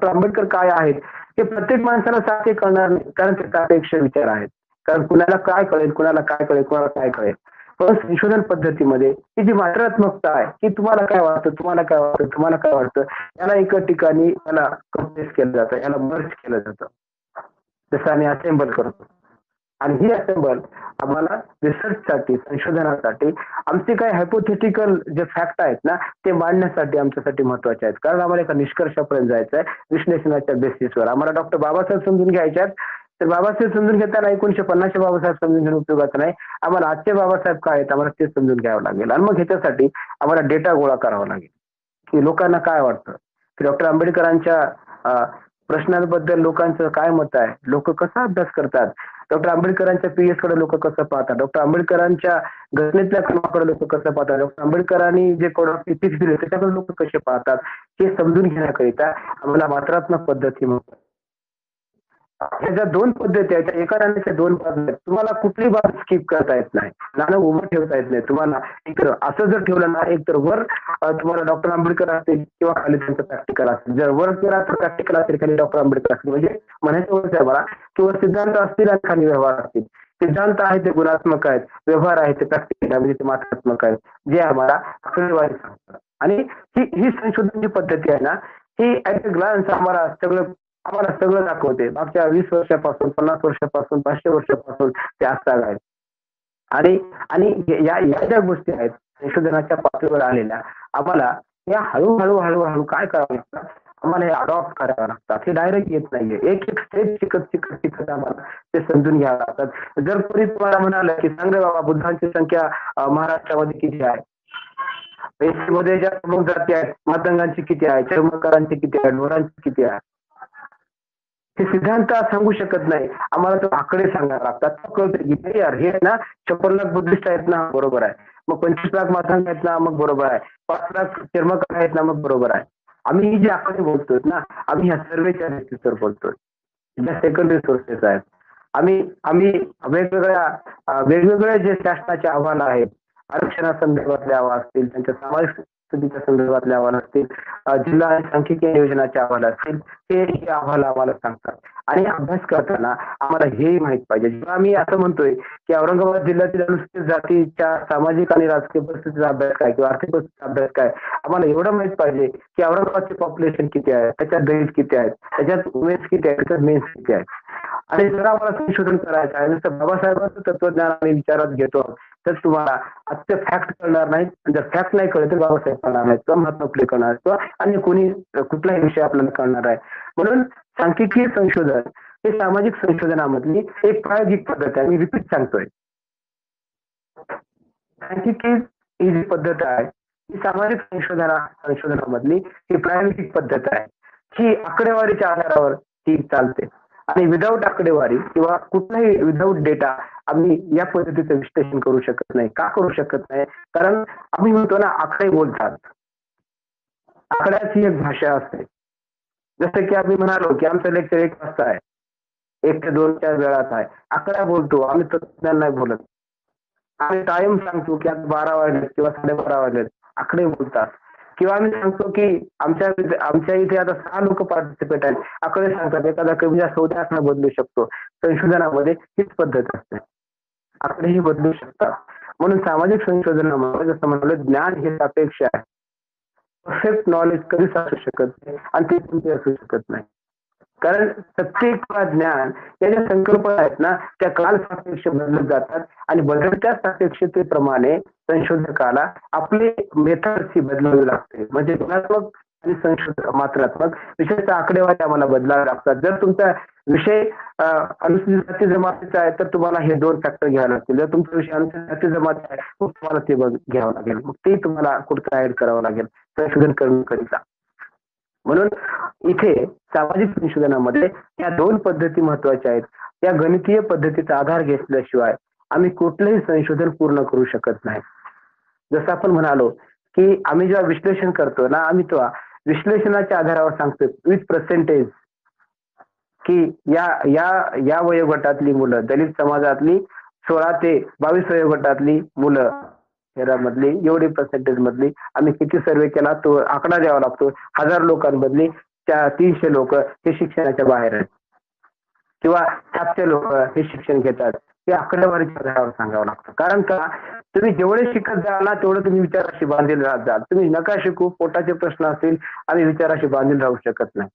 आंबेडकर काय आहेत ते प्रत्येक माणसाला सारखे कळणार नाही, कारण ते सापेक्ष विचार आहेत. कारण कुणाला काय कळेल, कुणाला काय कळेल, कुणाला काय कळेल. पण संशोधन पद्धतीमध्ये ही जी मात्रात्मकता आहे की तुम्हाला काय वाटतं, तुम्हाला काय वाटतं, तुम्हाला काय वाटतं, याला एका ठिकाणी याला कम्प्रेस केलं जातं, याला मर्ज केलं जातं, जसं आम्ही असेंबल करतो. आणि ही असेंबल आम्हाला रिसर्चसाठी, संशोधनासाठी, आमचे काही हायपोथेटिकल जे फॅक्ट आहेत ना ते मांडण्यासाठी आमच्यासाठी महत्वाचे आहेत. कारण आम्हाला एका निष्कर्षापर्यंत जायचं आहे विश्लेषणाच्या बेसिसवर. आम्हाला डॉक्टर बाबासाहेब समजून घ्यायचे आहेत, तर बाबासाहेब समजून घेताना 1950चे बाबासाहेब समजून घेणं उपयोगाचं नाही. आम्हाला आजचे बाबासाहेब काय आहेत आम्हाला ते समजून घ्यावं लागेल. आणि मग ह्याच्यासाठी आम्हाला डेटा गोळा करावा लागेल की लोकांना काय वाटतं, की डॉक्टर आंबेडकरांच्या प्रश्नांबद्दल लोकांचं काय मत आहे, लोक कसा अभ्यास करतात, डॉक्टर आंबेडकरांच्या पीएस कडे लोक कसं पाहतात, डॉक्टर आंबेडकरांच्या घटनेतल्या क्रमाकडे लोक कसं पाहतात, डॉक्टर आंबेडकरांनी जे कोड ऑफ इथिक्स दिले त्याच्याकडे लोक कसे पाहतात, हे समजून घेण्याकरिता आम्हाला मात्रात्मक पद्धती म्हणतात. ह्याच्या दोन पद्धती आहेत, एका नाण्याच्या दोन बाजू आहेत. तुम्हाला कुठली बाजू स्किप करता येत नाही, नाणं उभं ठेवता येत नाही. तुम्हाला एकतर असं जर ठेवलं ना, एकतर वर तुम्हाला डॉक्टर आंबेडकर असतील किंवा खाली त्यांचं प्रॅक्टिकल असेल. जर वर केला तर प्रॅक्टिकल असेल, खाली डॉक्टर आंबेडकर असतील, म्हणजे म्हणायचं वरच आहे मला, किंवा सिद्धांत असतील आणि खाली व्यवहार असतील. सिद्धांत आहे ते गुणात्मक आहेत, व्यवहार आहे ते प्रॅक्टिकल आहे, म्हणजे ते मात्रात्मक आहेत, जे आम्हाला आकडेवारी सांगतात. आणि ही संशोधनाची पद्धती आहे ना, ही ऍट अ ग्लान्स आम्हाला सगळं दाखवते. मागच्या 20 वर्षापासून, 50 वर्षापासून, 500 वर्षापासून ते आजताग आहेत. आणि आणि या ज्या गोष्टी आहेत संशोधनाच्या पातळीवर आलेल्या, आम्हाला या हळूहळू हळूहळू काय करावं लागतं, आम्हाला हे अडॉप्ट करावं लागतात. हे डायरेक्ट येत नाहीये, एक एक स्टेप शिकत आम्हाला ते समजून घ्यावं लागतात. जर कोणी तुम्हाला म्हणालं की सांग रे बाबा बुद्धांची संख्या महाराष्ट्रामध्ये किती आहे, मध्ये ज्या प्रमुख जाती आहेत मातंगांची किती आहे, चर्मकारांची किती आहे, ढोरांची किती आहे, हे सिद्धांत सांगू शकत नाही. आम्हाला तो आकडे सांगायला लागतात. कळतं की यार हे ना 56 लाख बुद्धिस्ट आहेत ना, बरोबर आहे. मग 25 लाख मातंग आहेत ना, मग बरोबर आहे. 5 लाख चर्मकार आहेत ना, मग बरोबर आहे. आम्ही ही जे आकडे बोलतोय ना, आम्ही ह्या सर्वेच्या बेसिसवर बोलतोय, ज्या सेकंडरी सोर्सेस आहेत. आम्ही वेगवेगळ्या जे शासनाचे अहवाल आहेत, आरक्षणासंदर्भातले अहवाल असतील, त्यांच्या सामाजिक स्थितीच्या संदर्भातले अहवाल असतील, जिल्हा आणि सांख्यिकीय योजनाचे अहवाल असतील, हे अहवाल आम्हाला सांगतात. आणि अभ्यास करताना आम्हाला हेही माहित पाहिजे. जेव्हा आम्ही असं म्हणतोय की औरंगाबाद जिल्ह्यातील अनुसूचित जातीच्या सामाजिक आणि राजकीय परिस्थितीचा अभ्यास काय किंवा आर्थिक परिस्थितीचा अभ्यास काय, आम्हाला एवढं माहित पाहिजे की औरंगाबादचे पॉप्युलेशन किती आहे, त्याच्यात दलित किती आहेत, त्याच्यात वुमेन्स किती आहेत, त्याच्यात मेन्स किती आहेत. आणि जर आम्हाला संशोधन करायचं आहे, नुसतं बाबासाहेबांचं तत्वज्ञान आम्ही विचारात घेतो, तर तुम्हाला आजचे फॅक्ट कळणार नाहीत. जर फॅक्ट नाही कळले तर बाबासाहेब कळणार नाहीत किंवा महात्मा फुले कळणार किंवा अन्य कोणी कुठलाही विषय आपल्याला कळणार आहे. म्हणून सांख्यिकीय संशोधन हे सामाजिक संशोधनामधली एक प्रायोगिक पद्धत आहे. मी रिपीट सांगतोय, सांख्यिकी ही जी पद्धत आहे ही सामाजिक संशोधनामधली ही प्रायोगिक पद्धत आहे. ही आकडेवारीच्या आधारावर ती चालते आणि विदाऊट आकडेवारी किंवा कुठलाही विदाऊट डेटा आम्ही या पद्धतीचं विश्लेषण करू शकत नाही. का करू शकत नाही? कारण आम्ही म्हणतो ना, आकडे बोलतात. आकड्याची एक भाषा असते. जसं की आम्ही म्हणालो की आमचं लेक्चर 1 वाजता आहे, 1 ते 2च्या वेळात आहे. आकडा बोलतो, आम्ही तत्त्वज्ञान नाही बोलत. आम्ही टाइम सांगतो की आता 12 वाजलेत किंवा 12:30 वाजलेत, आकडे बोलतात. किंवा आम्ही सांगतो की आमच्या इथे आता 6 लोक पार्टिसिपेट आहेत, आकडे सांगतात. एखादा कमी जास्त होते असं बदलू शकतो. संशोधनामध्ये हीच पद्धत असते, आकडेही बदलू शकतात. म्हणून सामाजिक संशोधनामध्ये जसं म्हणालो, ज्ञान हे सापेक्ष आहे. परफेक्ट नॉलेज कधीच असू शकत नाही आणि ते तुमचे असू शकत नाही. कारण सत्य किंवा ज्ञान या ज्या संकल्पना आहेत ना त्या काल सापेक्ष बदलत जातात आणि बदलत्या सापेक्षतेप्रमाणे संशोधकाला आपले मेथड्स ही बदलावी लागते. म्हणजे गुणात्मक आणि मात्रात्मक विषयाचा आकडेवारी आम्हाला बदलावे लागतात. जर तुमचा विषय अनुसूचित जाती जमातीचा आहे तर तुम्हाला हे 2 फॅक्टर घ्यावे लागतील. जर तुमचा विषय अनुसूचित जाती जमाती आहे मग तुम्हाला ते घ्यावं लागेल. मग ते तुम्हाला कुठचं ऍड करावं लागेल संशोधन करण्याकरिता. म्हणून इथे सामाजिक संशोधनामध्ये या 2 पद्धती महत्वाच्या आहेत. या गणितीय पद्धतीचा आधार घेतल्याशिवाय आम्ही कुठलंही संशोधन पूर्ण करू शकत नाही. जसं आपण म्हणालो की आम्ही जेव्हा विश्लेषण करतो ना आम्ही तेव्हा विश्लेषणाच्या आधारावर सांगतो विथ पर्सेंटेज की या या या वयोगटातली मुलं दलित समाजातली 16 ते 22 वयोगटातली मुलं शहरामधली एवढी पर्सेंटेज मधली आम्ही किती सर्वे केला तो आकडा द्यावा लागतो. 1000 लोकांमधली 300 लोक हे शिक्षणाच्या बाहेर आहेत किंवा 700 लोक हे शिक्षण घेतात. हे आकडेवारीच्या आधारावर सांगावं लागतं. कारण का तुम्ही जेवढे शिकत जाल ना तेवढं तुम्ही विचाराशी बांधील राहत जाल. तुम्ही नका शिकू पोटाचे प्रश्न असतील आम्ही विचाराशी बांधील राहू शकत नाही.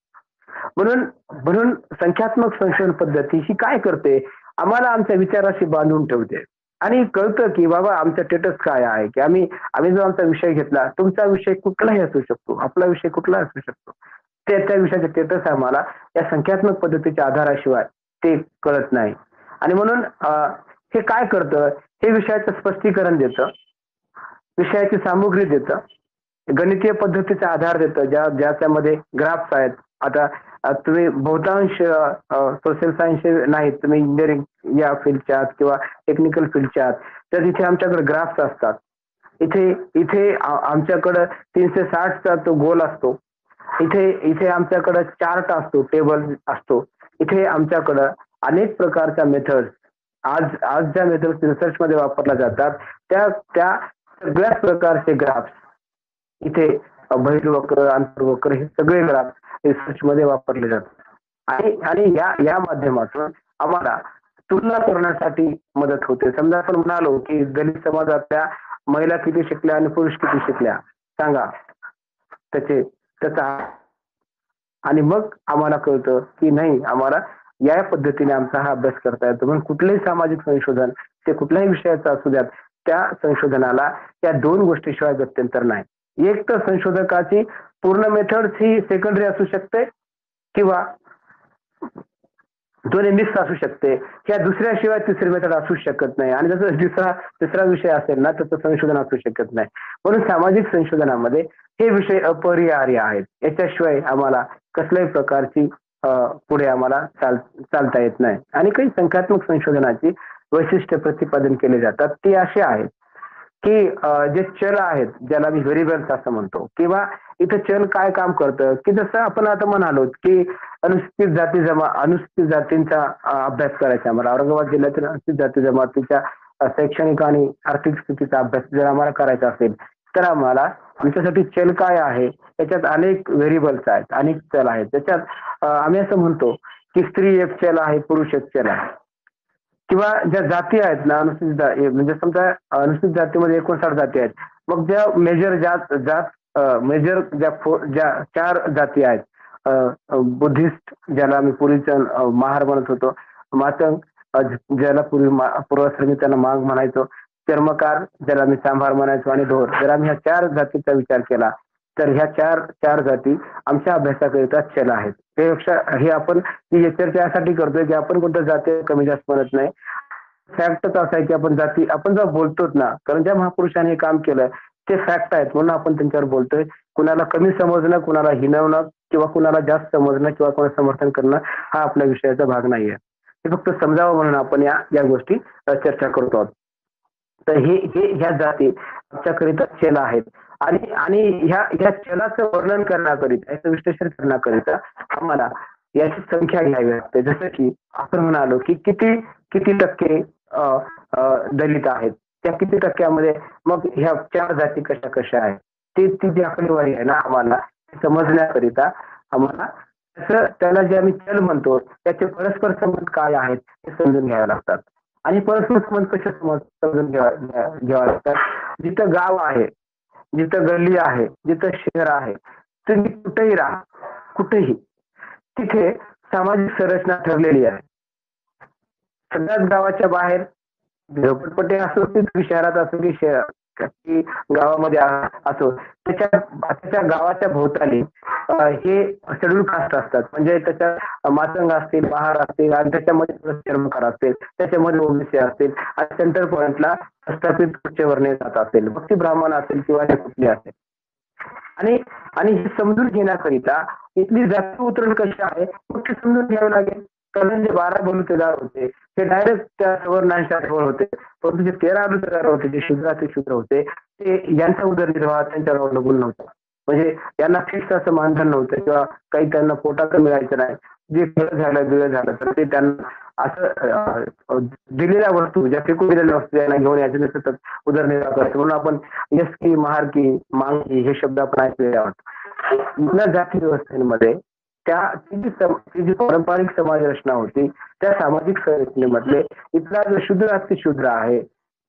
म्हणून संख्यात्मक संशोधन पद्धती ही काय करते आम्हाला आमच्या विचाराशी बांधून ठेवते आणि कळतं की बाबा आमचा स्टेटस काय आहे की आम्ही जो आमचा विषय घेतला तुमचा विषय कुठलाही असू शकतो आपला विषय कुठलाही असू शकतो त्या विषयाचे स्टेटस आम्हाला या संख्यात्मक पद्धतीच्या आधाराशिवाय ते कळत नाही. आणि म्हणून हे काय करतं हे विषयाचं स्पष्टीकरण देतं विषयाची सामुग्री देतं गणितीय पद्धतीचा आधार देतं ज्याच्यामध्ये ग्राफ्स आहेत. आता तुम्ही बहुतांश सोशल सायन्स नाहीत तुम्ही इंजिनिअरिंग या फील्डच्या आहात किंवा टेक्निकल फील्डच्या आहात तर इथे आमच्याकडे ग्राफ्स असतात. इथे आमच्याकडं 360चा तो गोल असतो. इथे आमच्याकडं चार्ट असतो टेबल असतो. इथे आमच्याकडं अनेक प्रकारच्या मेथड्स आज ज्या मेथड्स रिसर्च मध्ये वापरल्या जातात त्या सगळ्याच प्रकारचे ग्राफ्स इथे बहिर्वक्र आंतरवक्र हे सगळे ग्राफ रिसर्च मध्ये वापरले जातात आणि या माध्यमातून आम्हाला तुलना करण्यासाठी मदत होते. समजा आपण म्हणालो की दलित समाजातल्या महिला किती शिकल्या आणि पुरुष किती शिकल्या सांगा त्याचा आणि मग आम्हाला कळतं की नाही आम्हाला या पद्धतीने आमचा हा अभ्यास करता येतो. म्हणून कुठलेही सामाजिक संशोधन ते कुठल्याही विषयाचं असू द्यात त्या संशोधनाला या 2 गोष्टीशिवाय गत्यंतर नाही. एक तर संशोधकाची पूर्ण मेथड्स ही सेकंडरी असू शकते किंवा दोन्ही मिक्स असू शकते. या दुसऱ्याशिवाय तिसरी मेथड असू शकत नाही आणि जसं तिसरा विषय असेल ना तर संशोधन असू शकत नाही. म्हणून सामाजिक संशोधनामध्ये हे विषय अपरिहार्य आहेत. याच्याशिवाय आम्हाला कसल्याही प्रकारची पुढे आम्हाला चालता येत नाही. आणि काही संख्यात्मक संशोधनाची वैशिष्ट्य प्रतिपादन केले जातात ती अशी आहेत की जे चल आहेत ज्याला मी व्हेरिएबल्स असं म्हणतो किंवा इथं चल काय काम करतं की जसं आपण आता म्हणालो की अनुसूचित जातींचा अभ्यास करायचा आम्हाला औरंगाबाद जिल्ह्यातील अनुसूचित जाती जमातीच्या शैक्षणिक आणि आर्थिक स्थितीचा अभ्यास जर आम्हाला करायचा असेल तर आम्हाला आमच्यासाठी चल काय आहे याच्यात अनेक व्हेरिएबल्स आहेत अनेक चल आहेत. त्याच्यात आम्ही असं म्हणतो की स्त्री एक चल आहे पुरुष एक चल आहे किंवा ज्या जाती आहेत ना अनुसूचित म्हणजे समजा अनुसूचित जातीमध्ये 59 जाती आहेत मग ज्या मेजर मेजर ज्या 4 जाती आहेत बुद्धिस्ट ज्याला आम्ही पूर्वीचं महार म्हणत होतो मातंग ज्याला पूर्वाश्रमी त्यांना मांग म्हणायचो चर्मकार ज्याला आम्ही सांभार म्हणायचो आणि ढोर. जर आम्ही ह्या 4 जातीचा विचार केला तर ह्या चार जाती आमच्या अभ्यासाकरिता चल आहेत. त्यापेक्षा हे आपण ही चर्चा यासाठी करतोय की आपण कोणत्या जाती कमी जास्त म्हणत नाही. फॅक्टच असा आहे की आपण जाती आपण जेव्हा बोलतोच ना कारण ज्या महापुरुषांनी हे काम केलं ते फॅक्ट आहेत म्हणून आपण त्यांच्यावर बोलतोय. कुणाला कमी समजणं कुणाला हिनवणं किंवा कुणाला जास्त समजणं किंवा कोणाला समर्थन करणं हा आपल्या विषयाचा भाग नाहीये. हे फक्त समजावं म्हणून आपण या गोष्टी चर्चा करतो आहोत. तर हे ह्या जाती आमच्याकरिता चल आहेत आणि ह्या चलाचं वर्णन करण्याकरिता याचं विश्लेषण करण्याकरिता आम्हाला याची संख्या घ्यावी लागते. जसं की आपण म्हणालो की किती टक्के दलित आहेत त्या किती टक्क्यामध्ये मग ह्या 4 जाती कशा आहेत ती जी आकडेवारी आहे ना आम्हाला समजण्याकरिता आम्हाला त्याला जे आम्ही चल म्हणतो त्याचे परस्पर संबंध काय आहेत हे समजून घ्यावे लागतात. आणि परस्पर संबंध कसे समजून घ्यावे लागतात. जिथं गाव आहे जिथं गल्ली आहे जिथं शहर आहे तुम्ही कुठेही राहा कुठेही तिथे सामाजिक संरचना ठरलेली आहे. सगळ्याच गावाच्या बाहेर झोपडपट्टी असो की शहरात असो की गावामध्ये असो, त्याच्या गावाच्या भोवताली हे शेड्यूल कास्ट असतात. म्हणजे त्याच्या मातंग असतील, महार असतील आणि त्याच्यामध्ये चर्मकार असतील, त्याच्यामध्ये ओबीसी असतील आणि सेंटर पॉइंटला प्रस्थापित उच्चवर्णीय जात असेल, मग ती ब्राह्मण असेल किंवा कुठली असेल. आणि आणि हे समजून घेण्याकरिता इथली जाती उतरण कशी आहे मग ते समजून घ्यावं लागेल. कारण जे 12 बलुतेदार होते ते डायरेक्ट त्या सवर्णांच्या जवळ होते, परंतु जे 13 बलुतेदार होते, जे शूद्राचे शूद्र होते, ते यांचा उदरनिर्वाह त्यांच्यावर अवलंबून नव्हता. म्हणजे यांना फिक्स असं मानधन नव्हतं किंवा काही त्यांना पोटाचं मिळायचं नाही. जे बिळ झालं तर ते त्यांना असं दिलेल्या वस्तू, ज्या फेकून दिलेल्या वस्तू त्यांना घेऊन यायचे सतत उदरनिर्वाह करायचे. म्हणून आपण यस्की, महारकी, मांगी हे शब्द आपण ऐकलेले आहोत. इथल्या जाती व्यवस्थेमध्ये ती जी पारंपरिक समाज रचना होती त्या सामाजिक संरचनेमधले इथला जो शूद्र शूद्र आहे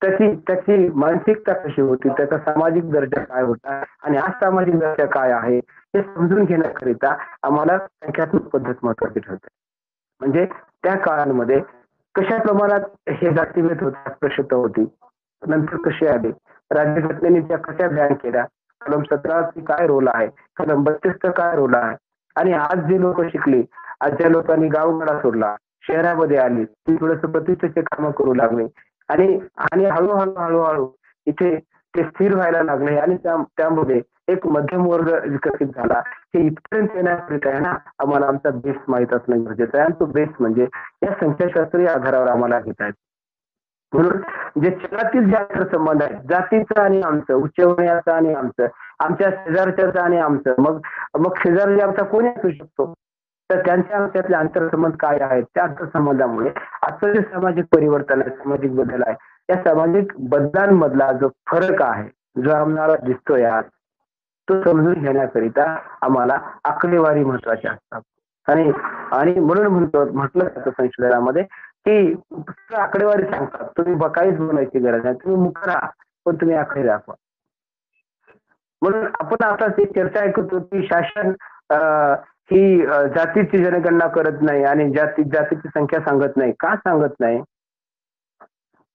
त्याची मानसिकता कशी होती, त्याचा सामाजिक दर्जा काय होता आणि आज सामाजिक दर्जा काय आहे हे समजून घेण्याकरिता आम्हाला संख्यात्मक पद्धत महत्वाची ठरते. म्हणजे त्या काळांमध्ये कशा प्रमाणात हे जातीभेद होते, अस्पृश्यता होती, नंतर कसे आले, राज्यघटनेने त्या कशा बॅन केल्या, कलम 17 काय रोल आहे, कलम 32 काय रोल आहे. आणि आज जे लोक शिकले, आज ज्या लोकांनी गावगाडा सोडला, शहरामध्ये आली, ती थोडस प्रतिष्ठेचे काम करू लागले आणि आणि हळूहळू इथे ते स्थिर व्हायला लागले आणि त्यामध्ये एक मध्यम वर्ग विकसित झाला. हे इथपर्यंत येण्याकरिता आहे ना आम्हाला आमचा बेस माहित असणं गरजेचं आहे. आणि तो बेस म्हणजे या संख्याशास्त्रीय आधारावर आम्हाला घेता येत. म्हणून जे जगातील जे आंतरसंबंध आहेत, जातीचं आणि आमचं, उच्चवर्णीयाचं आणि आमचं, आमच्या शेजारच्याचं आणि आमचं, मग शेजारी आमचा कोणी असू शकतो, तर त्यांच्या आमच्यातले आंतरसंबंध काय आहेत, त्या आंतरसंबंधामुळे आजचं जे सामाजिक परिवर्तन आहे, सामाजिक बदल आहे, या सामाजिक बदलांमधला जो फरक आहे, जो आम्हाला दिसतोय आज, तो समजून घेण्याकरिता आम्हाला आकडेवारी महत्वाची असतात. आणि म्हणून म्हटलं जातं संशोधनामध्ये की आकडेवारी सांगतात, तुम्ही काहीच बोलायची गरज नाही, तुम्ही मुख राहा पण तुम्ही आकडे दाखवा. म्हणून आपण आता ती चर्चा ऐकतो की शासन ही जातीची जनगणना करत नाही आणि जातीची संख्या सांगत नाही. का सांगत नाही?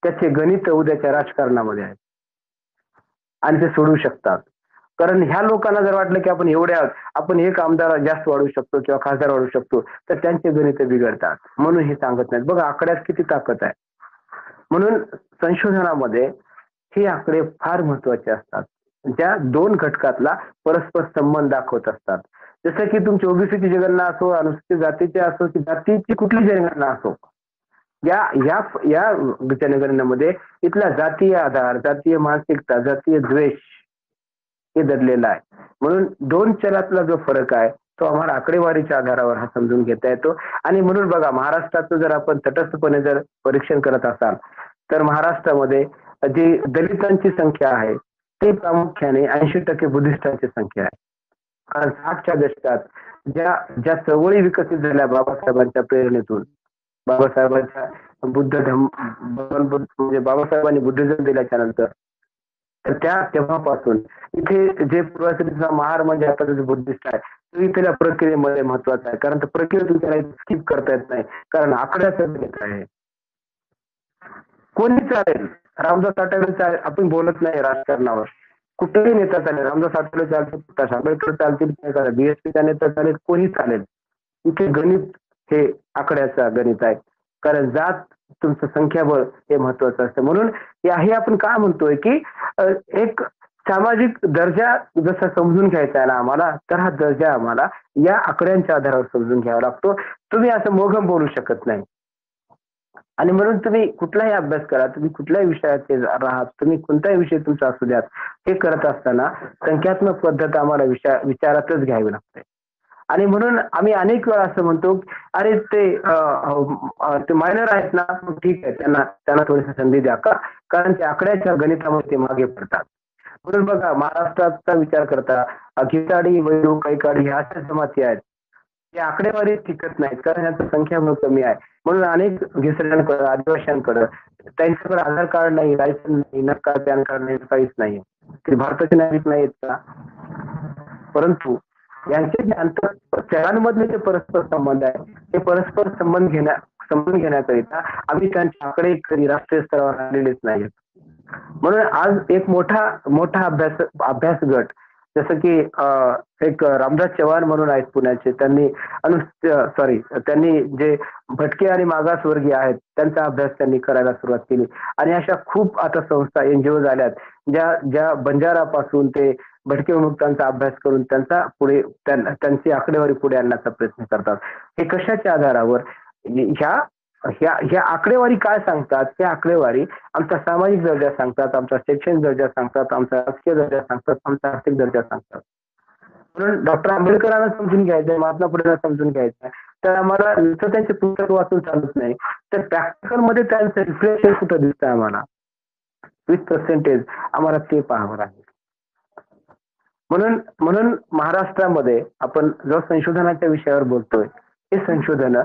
त्याचे गणित उद्याच्या राजकारणामध्ये आहेत आणि ते सोडू शकतात. कारण ह्या लोकांना जर वाटलं की आपण एक आमदार जास्त वाढवू शकतो किंवा खासदार वाढवू शकतो तर त्यांचे गणित बिघडतात, म्हणून हे सांगत नाहीत. बघा आकड्यात किती ताकद आहे. म्हणून संशोधनामध्ये हे आकडे फार महत्वाचे असतात, ज्या दोन घटकातला परस्पर संबंध दाखवत असतात. जसं की तुमची ओबीसीची जनगणना असो, अनुसूचित जातीची असो की जातीची कुठली जनगणना असो, या जनगणनेमध्ये इथला जातीय आधार, जातीय मानसिकता, जातीय द्वेष हे दडलेला आहे. म्हणून दोन चलातला जो फरक आहे तो आम्हाला आकडेवारीच्या आधारावर हा समजून घेता येतो. आणि म्हणून बघा महाराष्ट्राचं जर आपण तटस्थपणे जर परीक्षण करत असाल तर महाराष्ट्रामध्ये जी दलितांची संख्या आहे ते प्रामुख्याने 80% बुद्धिस्टांची संख्या आहे. कारण 60च्या दशकात ज्या चळवळी विकसित झाल्या बाबासाहेबांच्या प्रेरणेतून, बाबासाहेबांच्या म्हणजे बाबासाहेबांनी बुद्धिझम दिल्याच्या नंतर, तर तेव्हापासून इथे जे पूर्वाश्रमीचा महार म्हणजे आता जो बुद्धिस्ट आहे तो इथल्या प्रक्रियेमध्ये महत्वाचा आहे. कारण प्रक्रियेतून त्याला स्किप करता येत नाही, कारण आकड्याचं गणित आहे. कोणी चालेल, रामदास आठवले आपण बोलत नाही राजकारणावर, कुठेही नेता चालेल, रामदास आठवले चालतील, प्रकाश आंबेडकर चालतील, बीएसपीचा नेता चालेल, कोणी चालेल. इथे गणित हे आकड्याचा गणित आहे. कारण जात तुमचं संख्याबळ हे महत्वाचं असतं. म्हणून हे आपण काय म्हणतोय की एक सामाजिक दर्जा जसा समजून घ्यायचा आहे ना आम्हाला, तर हा दर्जा आम्हाला या आकड्यांच्या आधारावर समजून घ्यावा लागतो. तुम्ही असं मोघम बोलू शकत नाही. आणि म्हणून तुम्ही कुठलाही अभ्यास करा, तुम्ही कुठल्याही विषयात राहात, तुम्ही कोणताही विषय तुमचा असू द्यात, हे करत असताना संख्यात्मक पद्धत आम्हाला विचारातच घ्यावी लागते. आणि म्हणून आम्ही अनेक वेळा असं म्हणतो, अरे ते मायनर आहेत ना, ठीक आहे, त्यांना थोडीशी संधी द्या का, कारण ते आकड्याच्या गणितामध्ये ते मागे पडतात. म्हणून बघा महाराष्ट्राचा विचार करता घिसाडी, वैरू, कैकाडी ह्या अशा जमाती आहेत, ते आकडेवारी टिकत नाहीत कारण यांची संख्या कमी आहे. म्हणून अनेक घिसड्यांकडे, आदिवासींकडे त्यांच्याकडे आधार कार्ड नाही, लायसन्स नाही, नक्का पॅन कार्ड नाही, काहीच नाही. ते भारताचे नागरिक नाहीत का? परंतु यांचे जे अंतर शहरांमधले जे परस्पर संबंध आहे ते परस्पर समजून घेण्याकरिता आम्ही त्यांचे आकडे कधी राष्ट्रीय स्तरावर आलेलेच नाहीत. म्हणून आज एक मोठा अभ्यास गट जसं की एक रामदास चव्हाण म्हणून आहेत पुण्याचे, त्यांनी जे भटके आणि मागासवर्गीय आहेत त्यांचा अभ्यास त्यांनी करायला सुरुवात केली. आणि अशा खूप आता संस्था एनजीओ झाल्यात ज्या बंजारापासून ते भटके विमुक्तांचा अभ्यास करून त्यांची आकडेवारी पुढे आणण्याचा प्रयत्न करतात. हे कशाच्या आधारावर? ह्या आकडेवारी काय सांगतात? त्या आकडेवारी आमचा सामाजिक दर्जा सांगतात, आमचा शैक्षणिक दर्जा सांगतात, आमचा राजकीय दर्जा सांगतात, आमचा आर्थिक दर्जा सांगतात. म्हणून डॉक्टर आंबेडकरांना समजून घ्यायचंय, महात्मा फुलेंना समजून घ्यायचंय, तर आम्हाला नुसतं त्यांचे पुस्तक वाचून चालत नाही, तर प्रॅक्टिकल मध्ये त्यांचं रिफ्लेक्शन कुठं दिसतंय आम्हाला, विथ पर्सेंटेज आम्हाला ते पाहावं लागेल. म्हणून महाराष्ट्रामध्ये आपण जो संशोधनाच्या विषयावर बोलतोय, हे संशोधन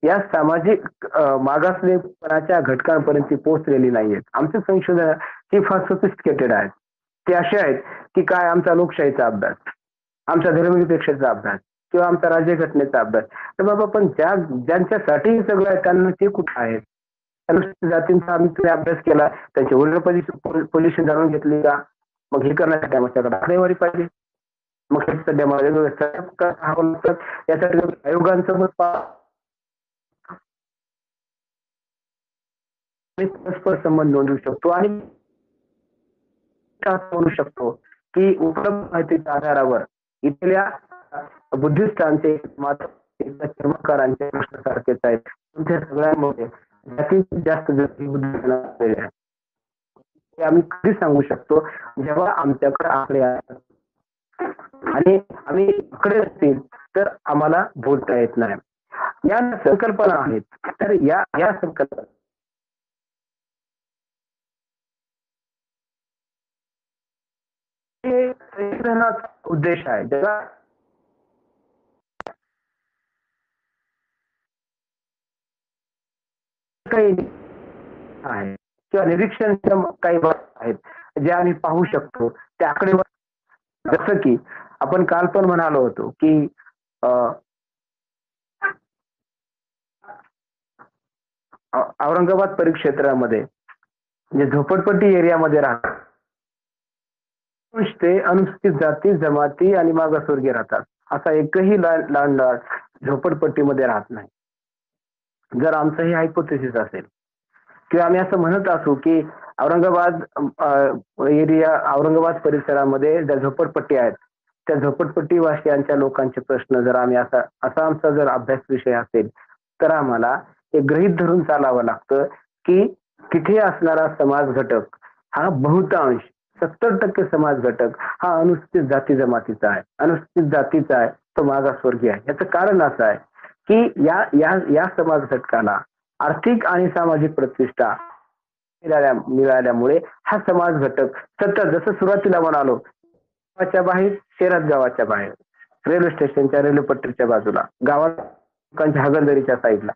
या सामाजिक मागासलेपणाच्या घटकांपर्यंत पोहोचलेली नाहीयेत. आमचे संशोधन हे फार सोफिस्टिकेटेड आहेत. ते असे आहेत की काय आमचा लोकशाहीचा अभ्यास, आमचा धर्मनिरपेक्षतेचा अभ्यास किंवा आमचा राज्यघटनेचा अभ्यास. तर बाबा पण ज्यांच्यासाठी हे सगळं आहे त्यांना ते कुठं आहेत? अनुसूचित जातींचा आम्ही अभ्यास केला, त्यांची ओरिजिनल पोझिशन जाणून घेतली का? मग हे करण्यासाठी आमच्याकडे आकडेवारी पाहिजे. मग हे सध्या यासाठी आयोगांचं परस्पर संबंध नोंदवू शकतो आणि म्हणू शकतो की उपलब्ध माहितीच्या आधारावर इथल्या बुद्धिस्टांचे चर्मकारांचे प्रश्न सारखेच आहेत. तुमच्या सगळ्यांमध्ये जास्तीत जास्त हे आम्ही कधी सांगू शकतो जेव्हा आमच्याकडे आकडे असतात आणि आम्ही आकडे असतील तर आम्हाला बोलता येत नाही. या संकल्पना आहेत, तर या संकल्पना संशोधनाचा उद्देश आहे. ज्याला काही आहे किंवा निरीक्षण काही आहेत जे आम्ही पाहू शकतो त्या आकडेवारी. जसं की आपण काल पण म्हणालो होतो की औरंगाबाद परिक्षेत्रामध्ये जे झोपडपट्टी एरियामध्ये राहतात ते अनुसूचित जाती, जमाती आणि मागासवर्गीय राहतात. असा एकही लहान झोपडपट्टीमध्ये राहत नाही. जर आमचं हे हायपोथेसिस असेल किंवा आम्ही असं म्हणत असू की औरंगाबाद परिसरामध्ये ज्या झोपडपट्टी आहेत त्या झोपडपट्टी वासियांच्या लोकांचे प्रश्न जर आम्ही असा आमचा जर अभ्यास विषय असेल तर आम्हाला हे गृहीत धरून चालावं लागतं की तिथे असणारा समाज घटक हा बहुतांश 70% समाज घटक हा अनुसूचित जाती जमातीचा आहे, अनुसूचित जातीचा आहे, तो मागासवर्गीय आहे. याचं कारण असं आहे की या समाज घटकाला आर्थिक आणि सामाजिक प्रतिष्ठा मिळाल्यामुळे हा समाज घटक सतत, जसं सुरुवातीला म्हणालो, गावाच्या बाहेर, शहरात गावाच्या बाहेर, रेल्वे स्टेशनच्या रेल्वे पट्टीच्या बाजूला, गावाच्या हागणदारीच्या साईडला.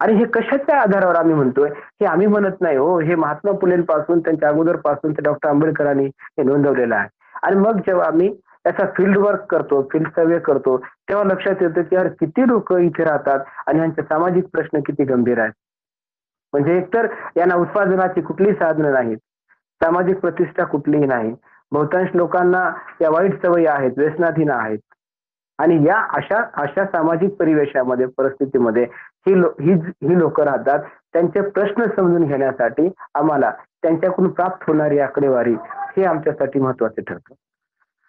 आणि हे कशाच्या आधारावर आम्ही म्हणतोय? हे आम्ही म्हणत नाही हो, हे महात्मा फुलेंपासून त्यांच्या अगोदर पासून ते डॉक्टर आंबेडकरांनी हे नोंदवलेलं आहे. आणि मग जेव्हा आम्ही याचा फील्ड वर्क करतो, फील्ड सर्वे करतो, तेव्हा लक्षात येतं की यार किती लोक इथे राहतात आणि यांचे सामाजिक प्रश्न किती गंभीर आहेत. म्हणजे एकतर यांना उत्पादनाची कुठलीही साधनं नाहीत, सामाजिक प्रतिष्ठा कुठलीही नाही, बहुतांश लोकांना या वाईट सवयी आहेत, व्यसनाधीन आहेत. आणि या अशा सामाजिक परिवेशामध्ये, परिस्थितीमध्ये ही लोक राहतात. त्यांचे प्रश्न समजून घेण्यासाठी आम्हाला त्यांच्याकडून प्राप्त होणारी आकडेवारी हे आमच्यासाठी महत्वाचे ठरतं.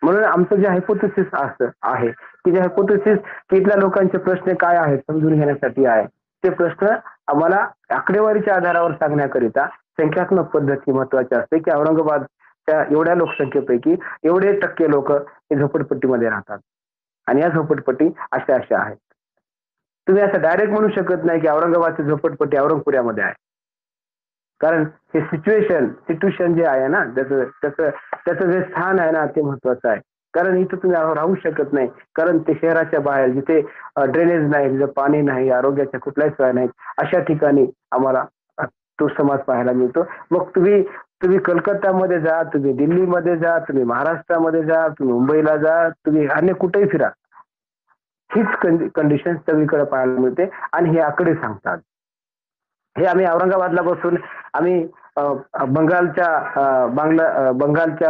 म्हणून आमचं जे हायपोथेसिस असं आहे की जे हायपोथेसिस की इथल्या लोकांचे प्रश्न काय आहेत समजून घेण्यासाठी आहे, ते प्रश्न आम्हाला आकडेवारीच्या आधारावर सांगण्याकरिता संख्यात्मक पद्धती महत्वाची असते की औरंगाबादच्या एवढ्या लोकसंख्येपैकी एवढे टक्के लोक हे झोपडपट्टीमध्ये राहतात आणि या झोपडपट्टी अशा आहेत. तुम्ही असं डायरेक्ट म्हणू शकत नाही की औरंगाबादची झोपडपट्टी औरंगपुऱ्यामध्ये आहे, कारण हे सिच्युएशन जे आहे ना, त्याचं जे स्थान आहे ना ते महत्वाचं आहे. कारण इथं तुम्ही राहू शकत नाही, कारण ते शहराच्या बाहेर जिथे ड्रेनेज नाही, जिथे पाणी नाही, आरोग्याच्या कुठल्याही सोय नाहीत, अशा ठिकाणी आम्हाला तो समाज पाहायला मिळतो. मग तुम्ही कलकत्तामध्ये जा, तुम्ही दिल्लीमध्ये जा, तुम्ही महाराष्ट्रामध्ये जा, तुम्ही मुंबईला जा, तुम्ही अन्य कुठेही फिरा, हीच कंडिशन सगळीकडे पाहायला मिळते आणि हे आकडे सांगतात. हे आम्ही औरंगाबादला बसून आम्ही बंगालच्या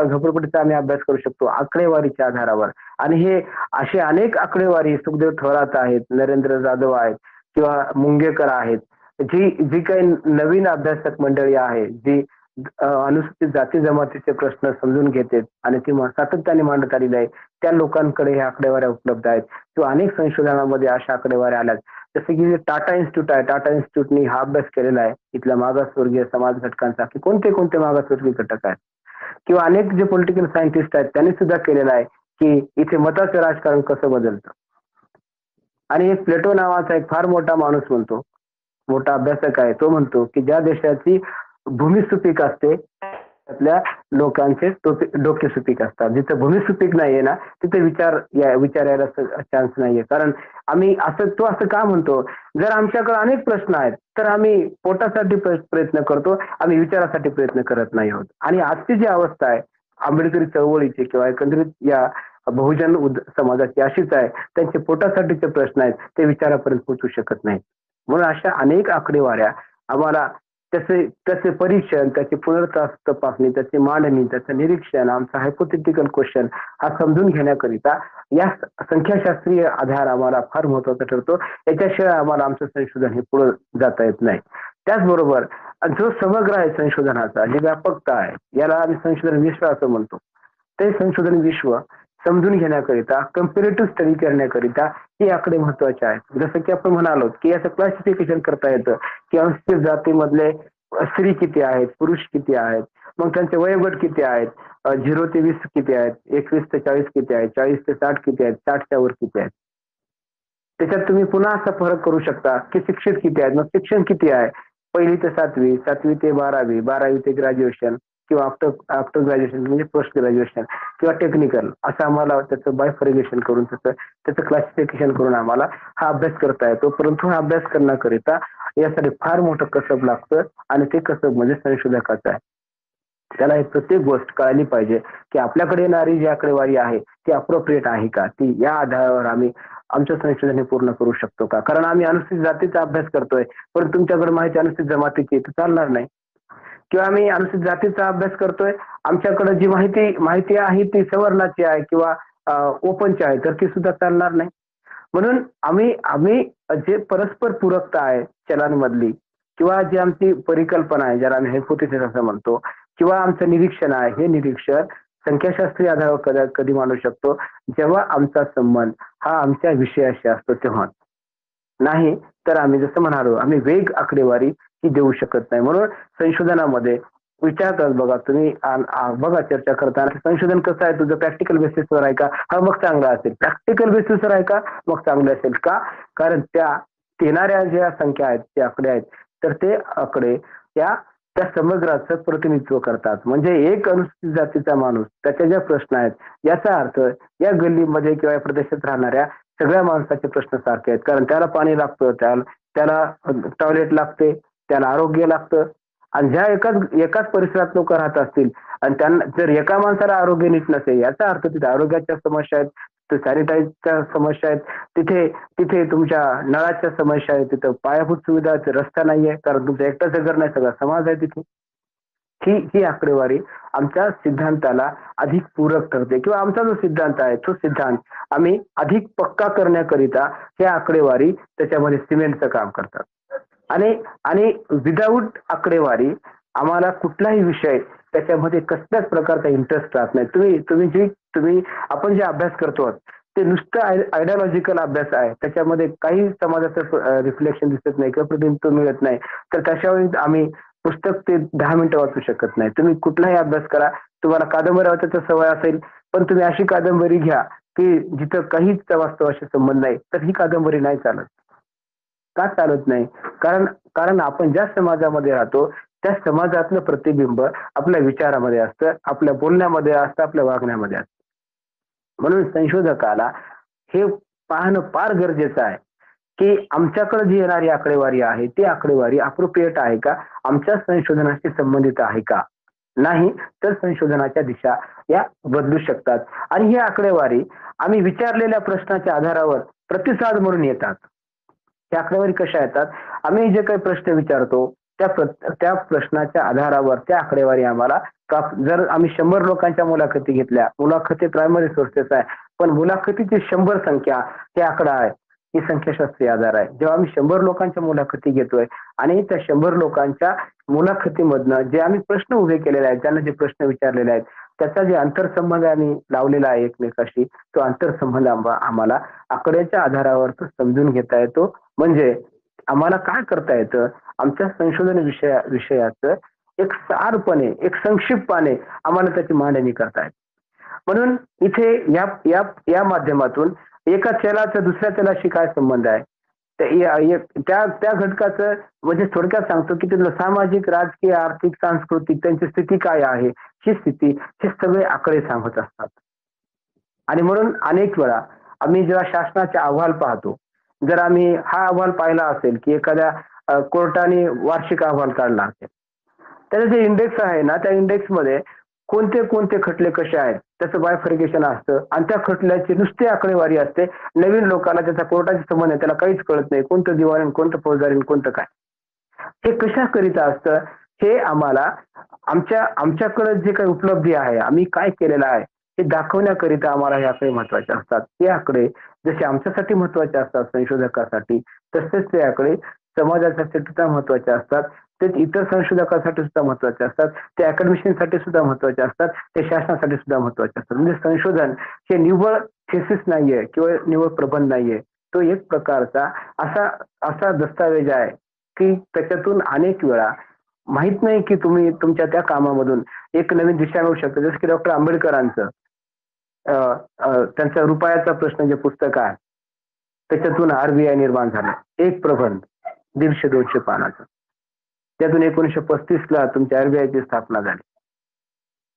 झोपडपट्टीचा आम्ही अभ्यास करू शकतो आकडेवारीच्या आधारावर. आणि हे असे अनेक आकडेवारी सुखदेव थोरात आहेत, नरेंद्र जाधव आहेत किंवा मुंगेकर आहेत, जी काही नवीन अभ्यासक मंडळी आहे जी अनुसूचित जाती जमातीचे प्रश्न समजून घेतात आणि ती सातत्याने मांडत आलेली आहे, त्या लोकांकडे ह्या आकडेवाऱ्या उपलब्ध आहेत किंवा अनेक संशोधनामध्ये अशा आकडेवाऱ्या आल्यात. जसं की टाटा इन्स्टिट्यूट आहे, टाटा इन्स्टिट्यूटनी हा अभ्यास केलेला आहे इथल्या मागासवर्गीय समाज घटकांचा की कोणते कोणते मागासवर्गीय घटक आहेत, किंवा अनेक जे पॉलिटिकल सायंटिस्ट आहेत त्यांनी सुद्धा केलेला आहे की इथे मताचं राजकारण कसं बदलतं. आणि एक प्लेटो नावाचा एक फार मोठा माणूस म्हणतो, मोठा अभ्यासक आहे, तो म्हणतो की ज्या देशाची भूमी सुपीक असते त्यातल्या लोकांचे डोके सुपीक असतात. जिथं भूमी सुपीक नाहीये ना तिथे विचार यायला चान्स नाहीये. कारण आम्ही तो असं का म्हणतो, जर आमच्याकडे अनेक प्रश्न आहेत तर आम्ही पोटासाठी प्रयत्न करतो, आम्ही विचारासाठी प्रयत्न करत नाही आहोत. आणि आजची जी अवस्था आहे आंबेडकरी चळवळीची किंवा एकंदरीत या बहुजन समाजाची अशीच आहे, त्यांचे पोटासाठीचे प्रश्न आहेत ते विचारापर्यंत पोहोचू शकत नाहीत. म्हणून अशा अनेक आकडेवाऱ्या आम्हाला त्याचे परीक्षण, त्याची पुनर्तपासणी, त्याची मांडणी, त्याचं निरीक्षण, आमचा हायपोथेटिकल क्वेश्चन हा समजून घेण्याकरिता या संख्याशास्त्रीय आधार आम्हाला फार महत्वाचा ठरतो. याच्याशिवाय आम्हाला आमचं संशोधन हे पुढे जाता येत नाही. त्याचबरोबर जो समग्र आहे संशोधनाचा, जी व्यापकता आहे, याला आम्ही संशोधन विश्व असं म्हणतो. ते संशोधन विश्व समजून घेण्याकरिता, कम्पेरेटिव्ह स्टडी करण्याकरिता हे आकडे महत्वाचे आहेत. जसं की आपण म्हणालो की याचं क्लासिफिकेशन करता येतं की अनुसूचित जातीमधले स्त्री किती आहेत, पुरुष किती आहेत, मग त्यांचे वयोगट किती आहेत, 0 ते 20 किती आहेत, 21 ते 40 किती आहेत, 40 ते 60 किती आहेत, 60च्या वर किती आहेत. त्याच्यात तुम्ही पुन्हा असा फरक करू शकता की शिक्षित किती आहेत, मग शिक्षण किती आहे, 1ली ते 7वी, 7वी ते 12वी, 12वी ते ग्रॅज्युएशन किंवा आफ्टर ग्रॅज्युएशन म्हणजे पोस्ट ग्रॅज्युएशन किंवा टेक्निकल, असं आम्हाला त्याचं बायफर्गेशन करून त्याचं क्लासिफिकेशन करून आम्हाला हा अभ्यास करता येतो. परंतु हा अभ्यास करण्याकरिता यासाठी फार मोठं कसब लागतं आणि ते कसब म्हणजे संशोधकाचं आहे. त्याला हे प्रत्येक गोष्ट कळाली पाहिजे की आपल्याकडे येणारी जी आकडेवारी आहे ती अप्रोप्रिएट आहे का, ती या आधारावर आम्ही आमचं संशोधन हे पूर्ण करू शकतो का. कारण आम्ही अनुसूचित जातीचा अभ्यास करतोय पण तुमच्याकडे माहिती अनुसूचित जमातीची तर चालणार नाही, किंवा आम्ही अनुसूचित जातीचा अभ्यास करतोय, आमच्याकडे जी माहिती आहे ती सवर्णाची आहे किंवा ओपनची आहे तर ती सुद्धा चालणार नाही. म्हणून आम्ही जे परस्पर पूरकता आहे चलांमधली किंवा जी आमची परिकल्पना आहे ज्याला आम्ही हायपोथेसिस असं म्हणतो, किंवा आमचं निरीक्षण आहे, हे निरीक्षण संख्याशास्त्रीय आधारावर कधी मांडू शकतो जेव्हा आमचा संबंध हा आमच्या विषयाशी असतो तेव्हा. नाही तर आम्ही जसं म्हणालो आम्ही वेग आकडेवारी ही देऊ शकत नाही. म्हणून संशोधनामध्ये विचारतात बघा तुम्ही बघा चर्चा करताना संशोधन कसं आहे तुझं, प्रॅक्टिकल बेसिसवर आहे का, हा मग चांगलं असेल. प्रॅक्टिकल बेसिसवर आहे का मग चांगलं असेल का, कारण त्या येणाऱ्या ज्या संख्या आहेत ते आकडे आहेत तर ते आकडे त्या समग्राचं प्रतिनिधित्व करतात. म्हणजे एक अनुसूचित जातीचा माणूस त्याच्या ज्या प्रश्न आहेत याचा अर्थ या गल्लीमध्ये किंवा या प्रदेशात राहणाऱ्या सगळ्या माणसाचे प्रश्न सारखे आहेत. कारण त्याला पाणी लागतं, त्याला टॉयलेट लागते, त्याला आरोग्य लागतं. आणि ज्या एकाच परिसरात लोक राहत असतील आणि त्यांना जर एका माणसाला आरोग्य नीट नसेल याचा अर्थ तिथे आरोग्याच्या समस्या आहेत, सॅनिटाईजच्या समस्या आहेत, तिथे तुमच्या नळाच्या समस्या आहेत, तिथं पायाभूत सुविधा रस्ता नाहीये कारण तुमचं एकटाच घर नाही, सगळा समाज आहे तिथे. ही आकडेवारी आमच्या सिद्धांताला अधिक पूरक ठरते किंवा आमचा जो सिद्धांत आहे तो सिद्धांत आम्ही अधिक पक्का करण्याकरिता हे आकडेवारी त्याच्यामध्ये सिमेंटचं काम करतात. आणि विदाऊट आकडेवारी आम्हाला कुठलाही विषय त्याच्यामध्ये कसल्याच प्रकारचा इंटरेस्ट राहत नाही. आपण जे अभ्यास करतो ते नुसतं आयडिओलॉजिकल अभ्यास आहे, त्याच्यामध्ये काही समाजाचं रिफ्लेक्शन दिसत नाही किंवा प्रतिनिधित्व मिळत नाही, तर त्याच्यावर आम्ही पुस्तक ते 10 मिनिटं वाचू शकत नाही. तुम्ही कुठलाही अभ्यास करा, तुम्हाला कादंबरी वाचायचा सवय असेल पण तुम्ही अशी कादंबरी घ्या की जिथं काहीच वास्तवाशी संबंध नाही तर ही कादंबरी नाही चालत. का चालत नाही, कारण आपण ज्या समाजामध्ये राहतो त्या समाजातलं प्रतिबिंब आपल्या विचारामध्ये असतं, आपल्या बोलण्यामध्ये असतं, आपल्या वागण्यामध्ये असतं. म्हणून संशोधकाला हे पाहणं फार गरजेचं आहे की आमच्याकडे जी येणारी आकडेवारी आहे ती आकडेवारी अप्रोप्रिएट आहे का, आमच्या संशोधनाशी संबंधित आहे का. नाही तर संशोधनाच्या दिशा या बदलू शकतात. आणि ही आकडेवारी आम्ही विचारलेल्या प्रश्नाच्या आधारावर प्रतिसाद म्हणून येतात. ही आकडेवारी कशा येतात? आम्ही जे काही प्रश्न विचारतो त्या प्रश्नाच्या आधारावर त्या आकडेवारी आम्हाला जर आम्ही 100 लोकांच्या मुलाखती घेतल्या, मुलाखती प्रायमरी सोर्सेस आहे, पण मुलाखतीची 100 संख्या हे आकडा आहे, ही संख्याशास्त्रीय आधार आहे. जेव्हा आम्ही 100 लोकांच्या मुलाखती घेतोय आणि त्या 100 लोकांच्या मुलाखतीमधनं जे आम्ही प्रश्न उभे केलेले आहेत, त्यांना जे प्रश्न विचारलेले आहेत, त्याचा जे आंतरसंबंध आम्ही लावलेला आहे एकमेकाशी, तो आंतरसंबंध आम्हाला आकड्याच्या आधारावर तो समजून घेता येतो. म्हणजे आम्हाला काय करता येतं, आमच्या संशोधन विषयाचं एक सारपणे, एक संक्षिप्तपणे आम्हाला त्याची मांडणी करता येते. म्हणून इथे या माध्यमातून एका चलाचा दुसऱ्या चलाशी काय संबंध आहे, त्या घटकाचं म्हणजे थोडक्यात सांगतो की तिथलं सामाजिक, राजकीय, आर्थिक, सांस्कृतिक त्यांची स्थिती काय आहे, ही स्थिती हे सगळे आकडे सांगत असतात. आणि म्हणून अनेक वेळा आम्ही जेव्हा शासनाचे अहवाल पाहतो, जर आम्ही हा अहवाल पाहिला असेल की एखाद्या कोर्टाने वार्षिक अहवाल काढला असेल, त्याचं जे इंडेक्स आहे ना, त्या इंडेक्समध्ये कोणते खटले कसे आहेत त्याचं बायफर्गेशन असतं आणि त्या खटल्याची नुसती आकडेवारी असते. नवीन लोकांना त्याचा कोर्टाशी संबंध आहे, त्याला काहीच कळत नाही, कोणतं दिवाणी, कोणतं फौजदारी, कोणतं काय. हे कशाकरिता असतं, हे आम्हाला आमच्याकडे जे काही उपलब्धी आहे, आम्ही काय केलेलं आहे हे दाखवण्याकरिता आम्हाला हे आकडे महत्वाचे असतात. ते आकडे जसे आमच्यासाठी महत्वाचे असतात संशोधकासाठी, तसेच ते आकडे समाजासाठी सुद्धा महत्वाचे असतात, ते इतर संशोधकासाठी सुद्धा महत्वाचे असतात, ते अकॅडमिशियनसाठी सुद्धा महत्वाचे असतात, ते शासनासाठी सुद्धा महत्वाचे असतात. म्हणजे संशोधन हे निव्वळ थेसिस नाहीये किंवा निव्वळ प्रबंध नाहीये, तो एक प्रकारचा असा दस्तावेज आहे की त्याच्यातून अनेक वेळा माहित नाही की तुम्ही तुमच्या त्या कामामधून एक नवीन दिशा मिळू शकते. जसं की डॉक्टर आंबेडकरांचं त्यांचा रुपयाचा प्रश्न जे पुस्तक आहे, त्याच्यातून RBI निर्माण झालं, एक प्रबंध 150-200 पानाचं. त्यातून 1935ला तुमच्या RBIची स्थापना झाली.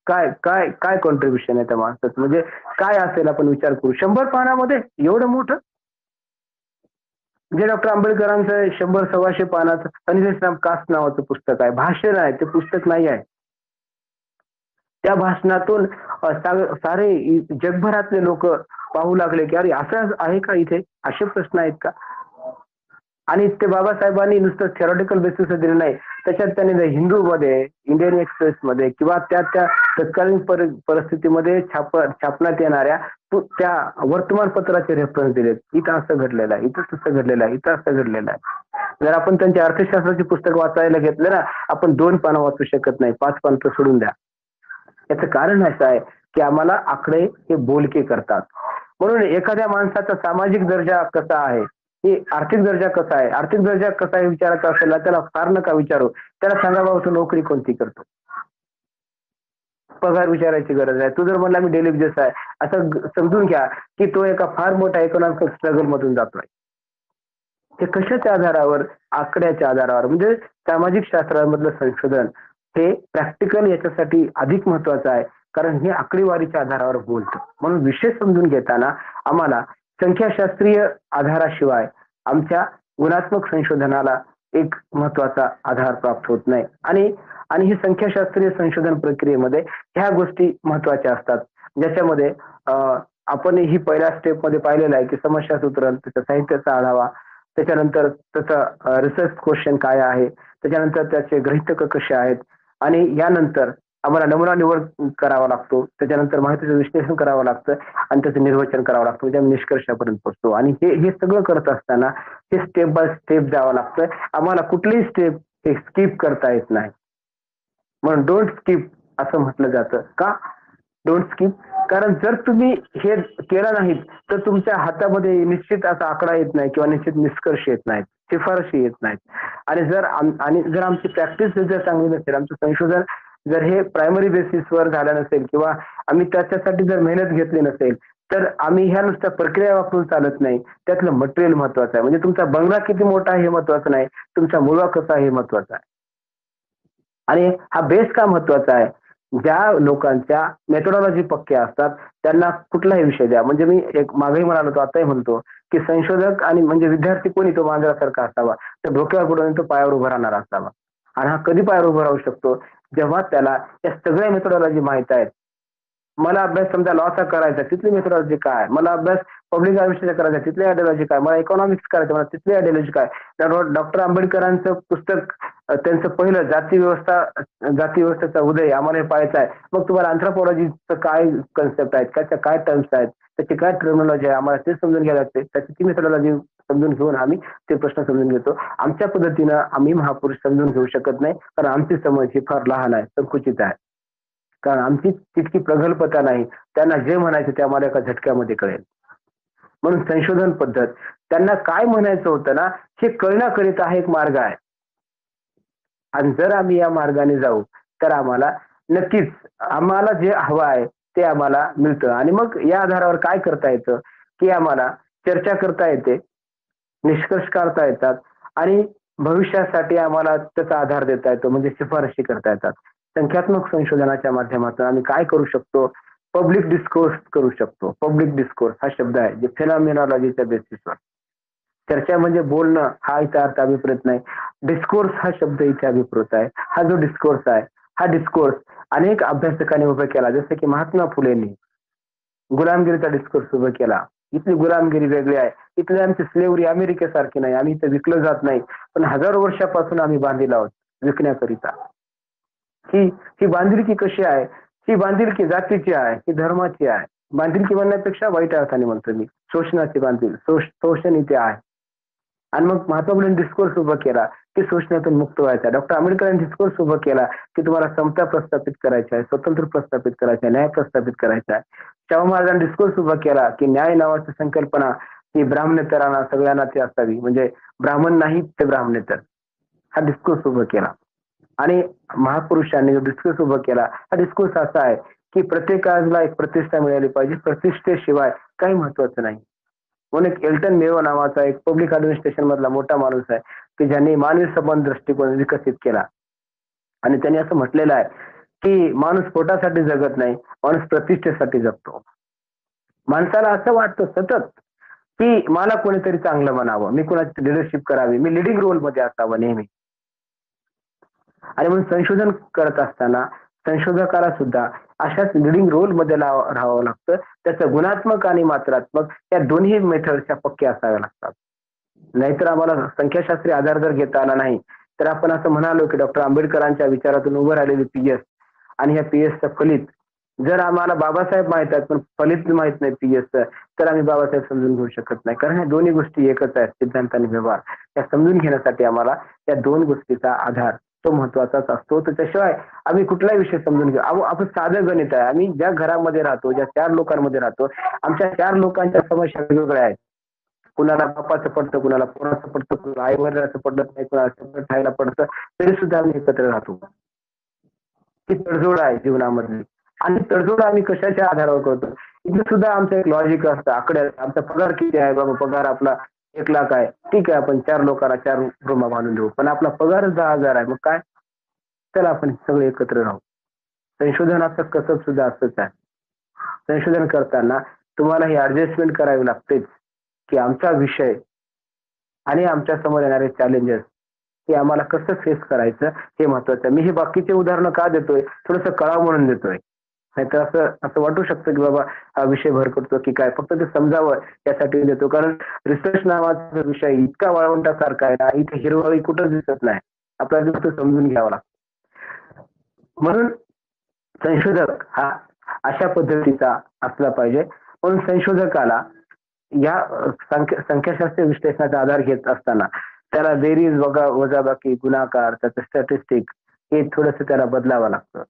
काय काय काय कॉन्ट्रीब्युशन आहे त्या माणसाचं, म्हणजे काय असेल आपण विचार करू. 100 पानामध्ये एवढं मोठं, जे डॉक्टर आंबेडकरांचं 100-125 पानाचं अनिर्वचनीय कास्ट नावाचं पुस्तक आहे, भाषण आहे, ते पुस्तक नाही आहे. त्या भाषणातून सारे जगभरातले लोक पाहू लागले की अरे असं आहे का, इथे असे प्रश्न आहेत का. आणि ते बाबासाहेबांनी नुसतं थेरॉटिकल बेसिस दिलं नाही, त्याच्यात त्यांनी हिंदूमध्ये, इंडियन एक्सप्रेस मध्ये किंवा त्या तत्कालीन परिस्थितीमध्ये छापण्यात येणाऱ्या त्या वर्तमानपत्राचे रेफरन्स दिलेत. इथं असं घडलेलं आहे, इथं तसं घडलेलं आहे, इथं असं घडलेलं आहे. जर आपण त्यांच्या अर्थशास्त्राची पुस्तक वाचायला घेतलं ना, आपण 2 पानं वाचू शकत नाही, 5 पानं तर सोडून द्या. याचं कारण असं आहे की आम्हाला आकडे हे बोलके करतात. म्हणून एखाद्या माणसाचा सामाजिक दर्जा कसा आहे, हे आर्थिक दर्जा कसा आहे, आर्थिक दर्जा कसा आहे विचारायचा असेल त्याला फार नका विचारू, त्याला सांगा बाबा तू नोकरी कोणती करतो, पगार विचारायची गरज आहे. तू जर म्हणला मी डेली बेसिस आहे, असं समजून घ्या की तो एका फार मोठ्या इकॉनॉमिक स्ट्रगल मधून जातोय. ते कशाच्या आधारावर, आकड्याच्या आधारावर. म्हणजे सामाजिक शास्त्रामधलं संशोधन हे प्रॅक्टिकल याच्यासाठी अधिक महत्वाचं आहे, कारण हे आकडेवारीच्या आधारावर बोलतं. म्हणून विषय समजून घेताना आम्हाला संख्याशास्त्रीय आधाराशिवाय आमच्या गुणात्मक संशोधनाला एक महत्वाचा आधार प्राप्त होत नाही. आणि ही संख्याशास्त्रीय संशोधन प्रक्रियेमध्ये ह्या गोष्टी महत्वाच्या असतात, ज्याच्यामध्ये आपण ही पहिल्या स्टेप मध्ये पाहिलेलं आहे की समस्या सूत्रण, त्याच्या साहित्याचा आढावा, त्याच्यानंतर त्याचा रिसर्च क्वेश्चन काय आहे, त्याच्यानंतर त्याचे गृहीतक कसे आहेत, आणि यानंतर आम्हाला नमुना निवड करावा लागतो, त्याच्यानंतर माहितीचं विश्लेषण करावं लागतं आणि त्याचं निर्वचन करावं लागतं, म्हणजे आम्ही निष्कर्षापर्यंत पोहोचतो. आणि हे सगळं करत असताना हे स्टेप बाय स्टेप जावं लागतं. आम्हाला कुठलीही स्टेप हे स्किप करता येत नाही. म्हणून डोंट स्किप असं म्हटलं जातं. का डोंट स्किप? कारण जर तुम्ही हे केलं नाहीत तर तुमच्या हातामध्ये निश्चित असा आकडा येत नाही किंवा निश्चित निष्कर्ष येत नाहीत, शिफारशी येत नाहीत. आणि जर आमची प्रॅक्टिस जर चांगली नसेल, आमचं संशोधन जर हे प्रायमरी बेसिसवर झालं नसेल किंवा आम्ही त्याच्यासाठी जर मेहनत घेतली नसेल, तर आम्ही ह्या नुसत्या प्रक्रिया वापरून चालत नाही. त्यातलं मटेरियल महत्वाचं आहे. म्हणजे तुमचा बंगला किती मोठा आहे हे महत्वाचं नाही, तुमचा मुलगा कसा आहे हे महत्वाचं आहे. आणि हा बेस का महत्वाचा आहे? ज्या लोकांच्या मेथोडॉलॉजी पक्क्या असतात त्यांना कुठलाही विषय द्या. म्हणजे मी एक मागेही म्हणालो होतो, आताही म्हणतो की संशोधक आणि म्हणजे विद्यार्थी कोणी तो मांजरासारखा असावा, तर डोक्यावर पडून तो पायावर उभा राहणारा असावा. आणि हा कधी पायावर उभा राहू शकतो? जेव्हा त्याला या सगळ्या मेथोडॉलॉजी माहित आहेत. मला अभ्यास समजा लॉचा करायचा, तिथली मेथोडॉलॉजी काय, मला अभ्यास पब्लिक आयुष्याचं करायचं तिथली आयडियोलॉजी काय, मला इकॉनॉमिक्स करायचं मला तिथली आयडियोलॉजी काय. डॉक्टर आंबेडकरांचं पुस्तक त्यांचं पहिलं जाती व्यवस्थेचा उदय आम्हाला हे पाहायचा आहे. मग तुम्हाला अँथ्रोपॉलॉजीचं काय कन्सेप्ट आहेत, त्याच्या काय टर्म्स आहेत, त्याची काय टर्मिनॉलॉजी आहे, आम्हाला ते समजून घ्यायला लागते. त्याची ती मेथोडॉलॉजी समजून घेऊन आम्ही ते प्रश्न समजून घेतो. आमच्या पद्धतीनं आम्ही महापुरुष समजून घेऊ शकत नाही, कारण आमची समज ही फार लहान आहे, संकुचित आहे. कारण आमची तितकी प्रगल्भता नाही. त्यांना जे म्हणायचं ते आम्हाला एका झटक्यामध्ये कळेल. म्हणून संशोधन पद्धत त्यांना काय म्हणायचं होतं ना हे कळण्याकरिता हा एक मार्ग आहे. आणि जर आम्ही या मार्गाने जाऊ तर आम्हाला नक्कीच आम्हाला जे हवं आहे ते आम्हाला मिळतं. आणि मग या आधारावर काय करता येतं की आम्हाला चर्चा करता येते, निष्कर्ष काढता येतात आणि भविष्यासाठी आम्हाला त्याचा आधार देता येतो, म्हणजे शिफारशी करता येतात. संख्यात्मक संशोधनाच्या माध्यमातून आम्ही काय करू शकतो, पब्लिक डिस्कोर्स करू शकतो. पब्लिक डिस्कोर्स हा शब्द आहे जे फेनॉमिनॉलॉजीच्या बेसिसवर. चर्चा म्हणजे बोलणं हा इथे अर्थ अभिप्रेत नाही. डिस्कोर्स हा शब्द इथे अभिप्रेत आहे. हा जो डिस्कोर्स आहे हा डिस्कोर्स अनेक अभ्यासकांनी उभा केला, जसं की महात्मा फुलेंनी गुलामगिरीचा डिस्कोर्स उभा केला. इथली गुलामगिरी वेगळी आहे, इथली आमची स्लेवरी अमेरिकेसारखी नाही, आम्ही इथे विकलं जात नाही, पण हजारो वर्षापासून आम्ही बांधील आहोत विकण्याकरिता. ही बांधिलकी कशी आहे, ही बांधिलकी जातीची आहे, ही धर्माची आहे. बांधिलकी म्हणण्यापेक्षा वाईट अर्थाने म्हणतो मी, शोषणाची बांधील, शोषण इथे आहे. आणि मग महात्मा फुलेंनी डिस्कोर्स उभा केला की शोषणातून मुक्त व्हायचा. डॉक्टर आंबेडकरांनी डिस्कोर्स उभा केला की तुम्हाला समता प्रस्थापित करायची आहे, स्वतंत्र प्रस्थापित करायचं आहे, न्याय प्रस्थापित करायचा आहे. शाहू महाराजांनी डिस्कोर्स उभा केला की न्याय नावाची संकल्पना ही ब्राह्मणेतरांना सगळ्यांना ती असावी, म्हणजे ब्राह्मण नाही ते ब्राह्मणेतर, हा डिस्कोर्स उभा केला. आणि महापुरुषांनी जो डिस्कोर्स उभा केला हा डिस्कोर्स असा आहे की प्रत्येकाला एक प्रतिष्ठा मिळाली पाहिजे, प्रतिष्ठेशिवाय काही महत्वाचं नाही. म्हणून एक एल्टन मेयो नावाचा एक पब्लिक ऍडमिनिस्ट्रेशन मधला मोठा माणूस आहे की ज्यांनी मानवी संबंध दृष्टिकोन विकसित केला. आणि त्यांनी असं म्हटलेलं आहे की माणूस पोटासाठी जगत नाही, माणूस प्रतिष्ठेसाठी जगतो. माणसाला असं वाटतं सतत की मला कोणीतरी चांगलं म्हणावं, मी कोणाची लिडरशिप करावी, मी लिडिंग रोल मध्ये असावं नेहमी. आणि म्हणून संशोधन करत असताना संशोधकाला सुद्धा अशाच लिडिंग रोल मध्ये राहावं लागतं. त्याचं गुणात्मक आणि मात्रात्मक या दोन्ही मेथडच्या पक्क्या असाव्या लागतात. नाहीतर आम्हाला संख्याशास्त्रीय आधार जर घेता आला नाही तर आपण असं म्हणालो की डॉक्टर आंबेडकरांच्या विचारातून उभं राहिलेली पीएस आणि ह्या पीएसचं फलित जर आम्हाला बाबासाहेब माहित आहेत पण फलित माहित नाही पीएसचं, तर आम्ही बाबासाहेब समजून घेऊ शकत नाही. कारण ह्या दोन्ही गोष्टी एकच आहेत, सिद्धांत आणि व्यवहार. त्या समजून घेण्यासाठी आम्हाला या दोन गोष्टीचा आधार तो महत्वाचाच असतो. त्याच्याशिवाय आम्ही कुठलाही विषय समजून घेऊ. आपण साधं गणित आहे. आम्ही ज्या घरामध्ये राहतो, ज्या 4 लोकांमध्ये राहतो, आमच्या 4 लोकांच्या समस्या वेगवेगळ्या आहेत. कुणाला बापाचं पडतं, कुणाला पोराचं पडतं, कुणाला आई वडिलांचं पडत नाही, कुणाला सेपरेट राहायला पडतं, तरी सुद्धा आम्ही एकत्र राहतो. ही तडजोड आहे जीवनामधली. आणि तडजोड आम्ही कशाच्या आधारावर करतो, इथे सुद्धा आमचं एक लॉजिक असतं. आकडे, आमचा पगार किती आहे बाबा, पगार आपला 1 लाख आहे, ठीक आहे आपण 4 लोकांना 4 रूमा बांधून देऊ, पण आपला पगार 10,000 आहे, मग काय, चला आपण सगळे एकत्र राहू. संशोधनाचं कसब सुद्धा असंच आहे. संशोधन करताना तुम्हाला ही ऍडजस्टमेंट करावी लागतेच की आमचा विषय आणि आमच्या समोर येणारे चॅलेंजेस हे आम्हाला कसं फेस करायचं हे महत्वाचं आहे. मी हे बाकीचे उदाहरणं का देतोय, थोडंसं कळावं म्हणून देतोय. नाहीतर असं वाटू शकतं की बाबा हा विषय भर करतो की काय, फक्त ते समजावं यासाठी देतो. कारण रिसर्च नावाचा विषय इतका वाळवंटासारखा आहे ना, इथे हिरवळी कुठं दिसत नाही, आपल्याला फक्त समजून घ्यावं लागतं. म्हणून संशोधक हा अशा पद्धतीचा असला पाहिजे. म्हणून संशोधकाला या संख्याशास्त्रीय विश्लेषणाचा आधार घेत असताना त्याला बेरीज वजाबाकी गुणाकार त्याचं स्टॅटिस्टिक हे थोडंसं त्याला बदलावं लागतं.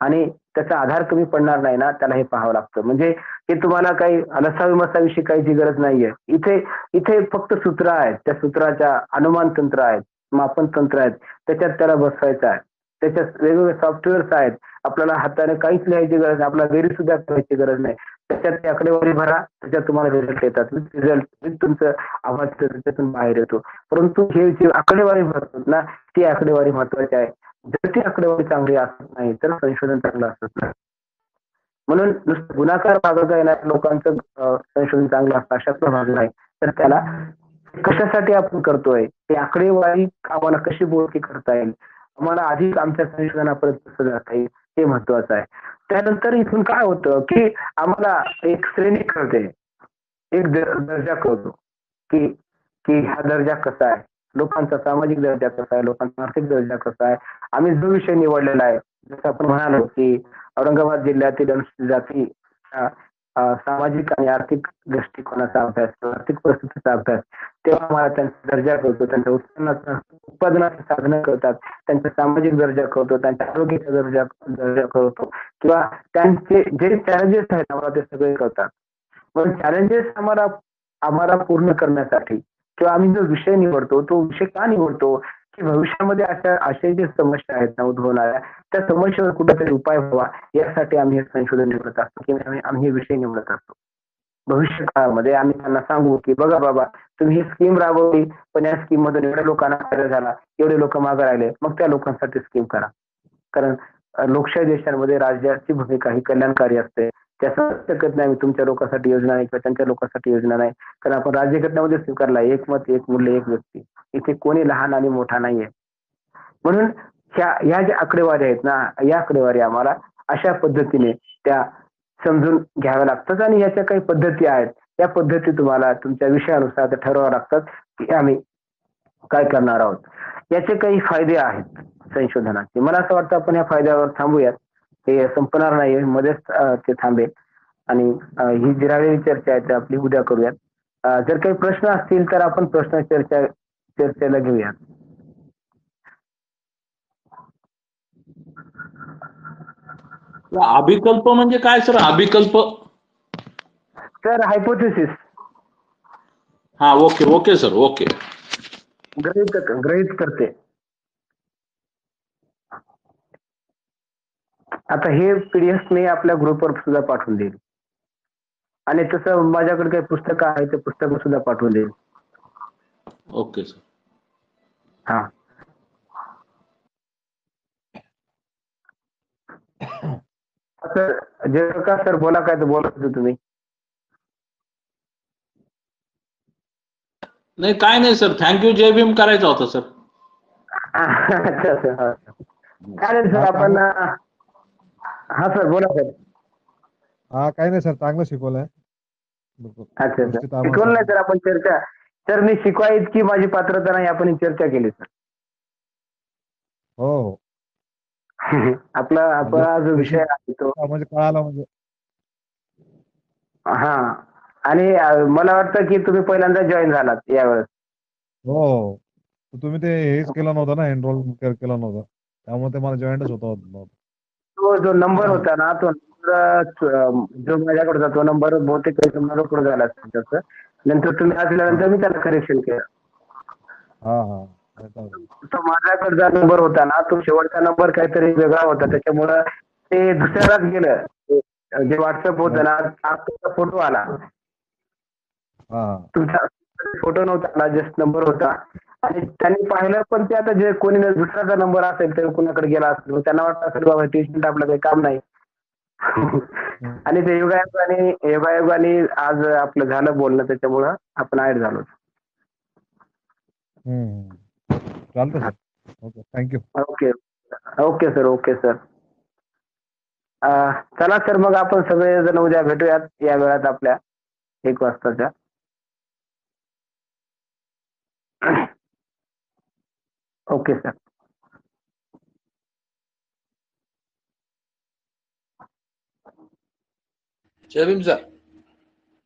आणि त्याचा आधार कमी पडणार नाही ना, त्याला हे पाहावं लागतं. म्हणजे हे तुम्हाला काही लसाविमसाविषयी काहीची गरज नाहीये. इथे फक्त सूत्र आहेत, त्या सूत्राच्या अनुमान तंत्र आहेत, मापन तंत्र आहेत, त्याच्यात त्याला बसवायचं आहे. त्याच्यात वेगवेगळे सॉफ्टवेअर्स आहेत, आपल्याला हाताने काहीच लिहायची गरज नाही, आपल्याला बेरीज सुद्धा करायची गरज नाही. त्याच्यात ती आकडेवारी भरा, त्याच्यात तुम्हाला रिझल्ट येतात. रिझल्ट तुमचं आवाज त्याच्यातून बाहेर येतो. परंतु हे जे आकडेवारी भरतात ना, ती आकडेवारी महत्वाची आहे. जर ती आकडेवारी चांगली असत नाही तर संशोधन चांगलं असत नाही. म्हणून नुसतं गुणाकार भागाचा येणाऱ्या लोकांचं संशोधन चांगलं असतं अशातला भाग नाही. तर त्याला कशासाठी आपण करतोय, ते आकडेवारी आम्हाला कशी बोलकी करता येईल, आम्हाला अधिक आमच्या संशोधनापर्यंत कसं जाता येईल हे महत्वाचं आहे. त्यानंतर इथून काय होतं की आम्हाला एक श्रेणी कळते. एक दर्जा कळतो की की हा दर्जा कसा आहे, लोकांचा सामाजिक दर्जा कसा आहे, लोकांचा आर्थिक दर्जा कसा आहे. आम्ही जो विषय निवडलेला आहे, जसं आपण म्हणालो की औरंगाबाद जिल्ह्यातील अनुसूचित जाती सामाजिक आणि आर्थिक दृष्टिकोनाचा अभ्यास किंवा आर्थिक परिस्थितीचा अभ्यास, तेव्हा आम्हाला त्यांचा दर्जा कळतो, त्यांच्या उत्पन्नाचे साधनं कळतात, त्यांचा सामाजिक दर्जा कळतो, त्यांच्या आरोग्याचा दर्जा दर्जा कळतो किंवा त्यांचे जे चॅलेंजेस आहेत आम्हाला ते सगळे कळतात. पण चॅलेंजेस आम्हाला आम्हाला पूर्ण करण्यासाठी किंवा आम्ही जो विषय निवडतो तो विषय का निवडतो की भविष्यामध्ये अशा जे समस्या आहेत ना उद्भवणाऱ्या, त्या समस्येवर कुठेतरी उपाय व्हावा यासाठी आम्ही हे संशोधन निवडत असतो किंवा आम्ही हे विषय निवडत असतो. भविष्य काळामध्ये आम्ही त्यांना सांगू की बघा बाबा, तुम्ही ही स्कीम राबवली पण या स्कीम मधून एवढ्या लोकांना फायदा झाला, एवढे लोक मागे राहिले, मग त्या लोकांसाठी स्कीम करा. कारण लोकशाही देशांमध्ये राज्याची भूमिका ही कल्याणकारी असते. त्या शकत नाही आम्ही तुमच्या लोकांसाठी योजना नाही किंवा त्यांच्या लोकांसाठी योजना नाही, कारण आपण राज्यघटनेमध्ये स्वीकारला एक मत एक मूल्य एक व्यक्ती. इथे कोणी लहान आणि मोठा नाहीये. म्हणून ह्या ज्या आकडेवारी आहेत ना, या आकडेवारी आम्हाला अशा पद्धतीने त्या समजून घ्याव्या लागतात आणि याच्या काही पद्धती आहेत, या पद्धती तुम्हाला तुमच्या विषयानुसार ठरवाव्या लागतात की आम्ही काय करणार आहोत. याचे काही फायदे आहेत संशोधनाचे. मला असं वाटतं आपण या फायद्यावर थांबूयात. हे संपणार नाही, मध्येच ते थांबेल. आणि ही जी राहिलेली चर्चा आहे ती आपली उद्या करूयात. जर काही प्रश्न असतील तर आपण प्रश्न चर्चेला घेऊयात. अभिकल्प म्हणजे काय सर? अभिकल्प? सर हायपोथेसिस, हा, ओके ओके सर, ओके. गृहीत करते. आता हे पीडीएफ मी आपल्या ग्रुपवर सुद्धा पाठवून देईल आणि तसं माझ्याकडे काही पुस्तकं आहे ते पुस्तकं सुद्धा पाठवून देईल. Okay sir. हा सर, जयप्रकाश सर बोला, काय तर बोलत होते तुम्ही. नाही, काय नाही सर, थँक्यू जय भीम करायचा होता सर. अच्छा सर, चालेल सर. आपण हा सर बोला सर. हा, काही नाही सर, चांगलं शिकवलंय. अच्छा सर, गोष्टी तर आम्हाला शिकवलं नाही सांगितल्या. सर आपण चर्चा. सर मी शिकवा इतकी माझी पात्रता नाही, आपण ही चर्चा केली सर. हो हो. आपला म्हणजे आपला जो विषय बेसिक आहे तो म्हणजे कळालं म्हणजे. हा. आणि मला वाटतं की तुम्ही पहिल्यांदा जॉईन झालात यावेळेस. हो हो. तर तुम्ही ते हेच केलं नव्हतं ना, एनरोल केलं नव्हतं, त्यामुळे ते मला जॉईंटच नव्हतं. तो जो नंबर होता ना, तो नंबर जो माझ्याकडे होता तो नंबर बहुतेक माझ्याकडे झाला असेल त्याचं. नंतर तुम्ही असल्यानंतर मी त्याला करेक्शन केलं. हा हा. तो माझ्याकडचा नंबर होता ना, तो शेवटचा नंबर काहीतरी वेगळा होता, त्याच्यामुळं ते दुसऱ्यालाच गेलं. जे व्हॉट्सअप होतं ना, तुमचा फोटो आला, हा. तुमचा फोटो नव्हता आला, जस्ट नंबर होता. आणि त्यांनी पाहिलं पण ते आता जे कोणी दुसऱ्याचा नंबर असेल तर कुणाकडे गेला असेल, मग त्यांना वाटतं असेल बाबा ट्युशन आपलं काही काम नाही. आणि ते योगायोगाने आज आपलं झालं बोलणं, त्याच्यामुळं आपण ऍड झालो. चालतं sir. Okay, thank you. Okay okay sir, okay sir. चला सर, मग आपण सगळेजण उद्या भेटूयात या वेळात आपल्या 1 वाजताच्या. Okay sir. जय भीम सर.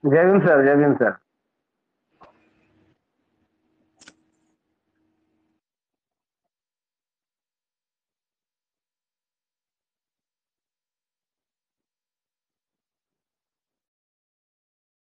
जय भीम सर, जय भीम सर.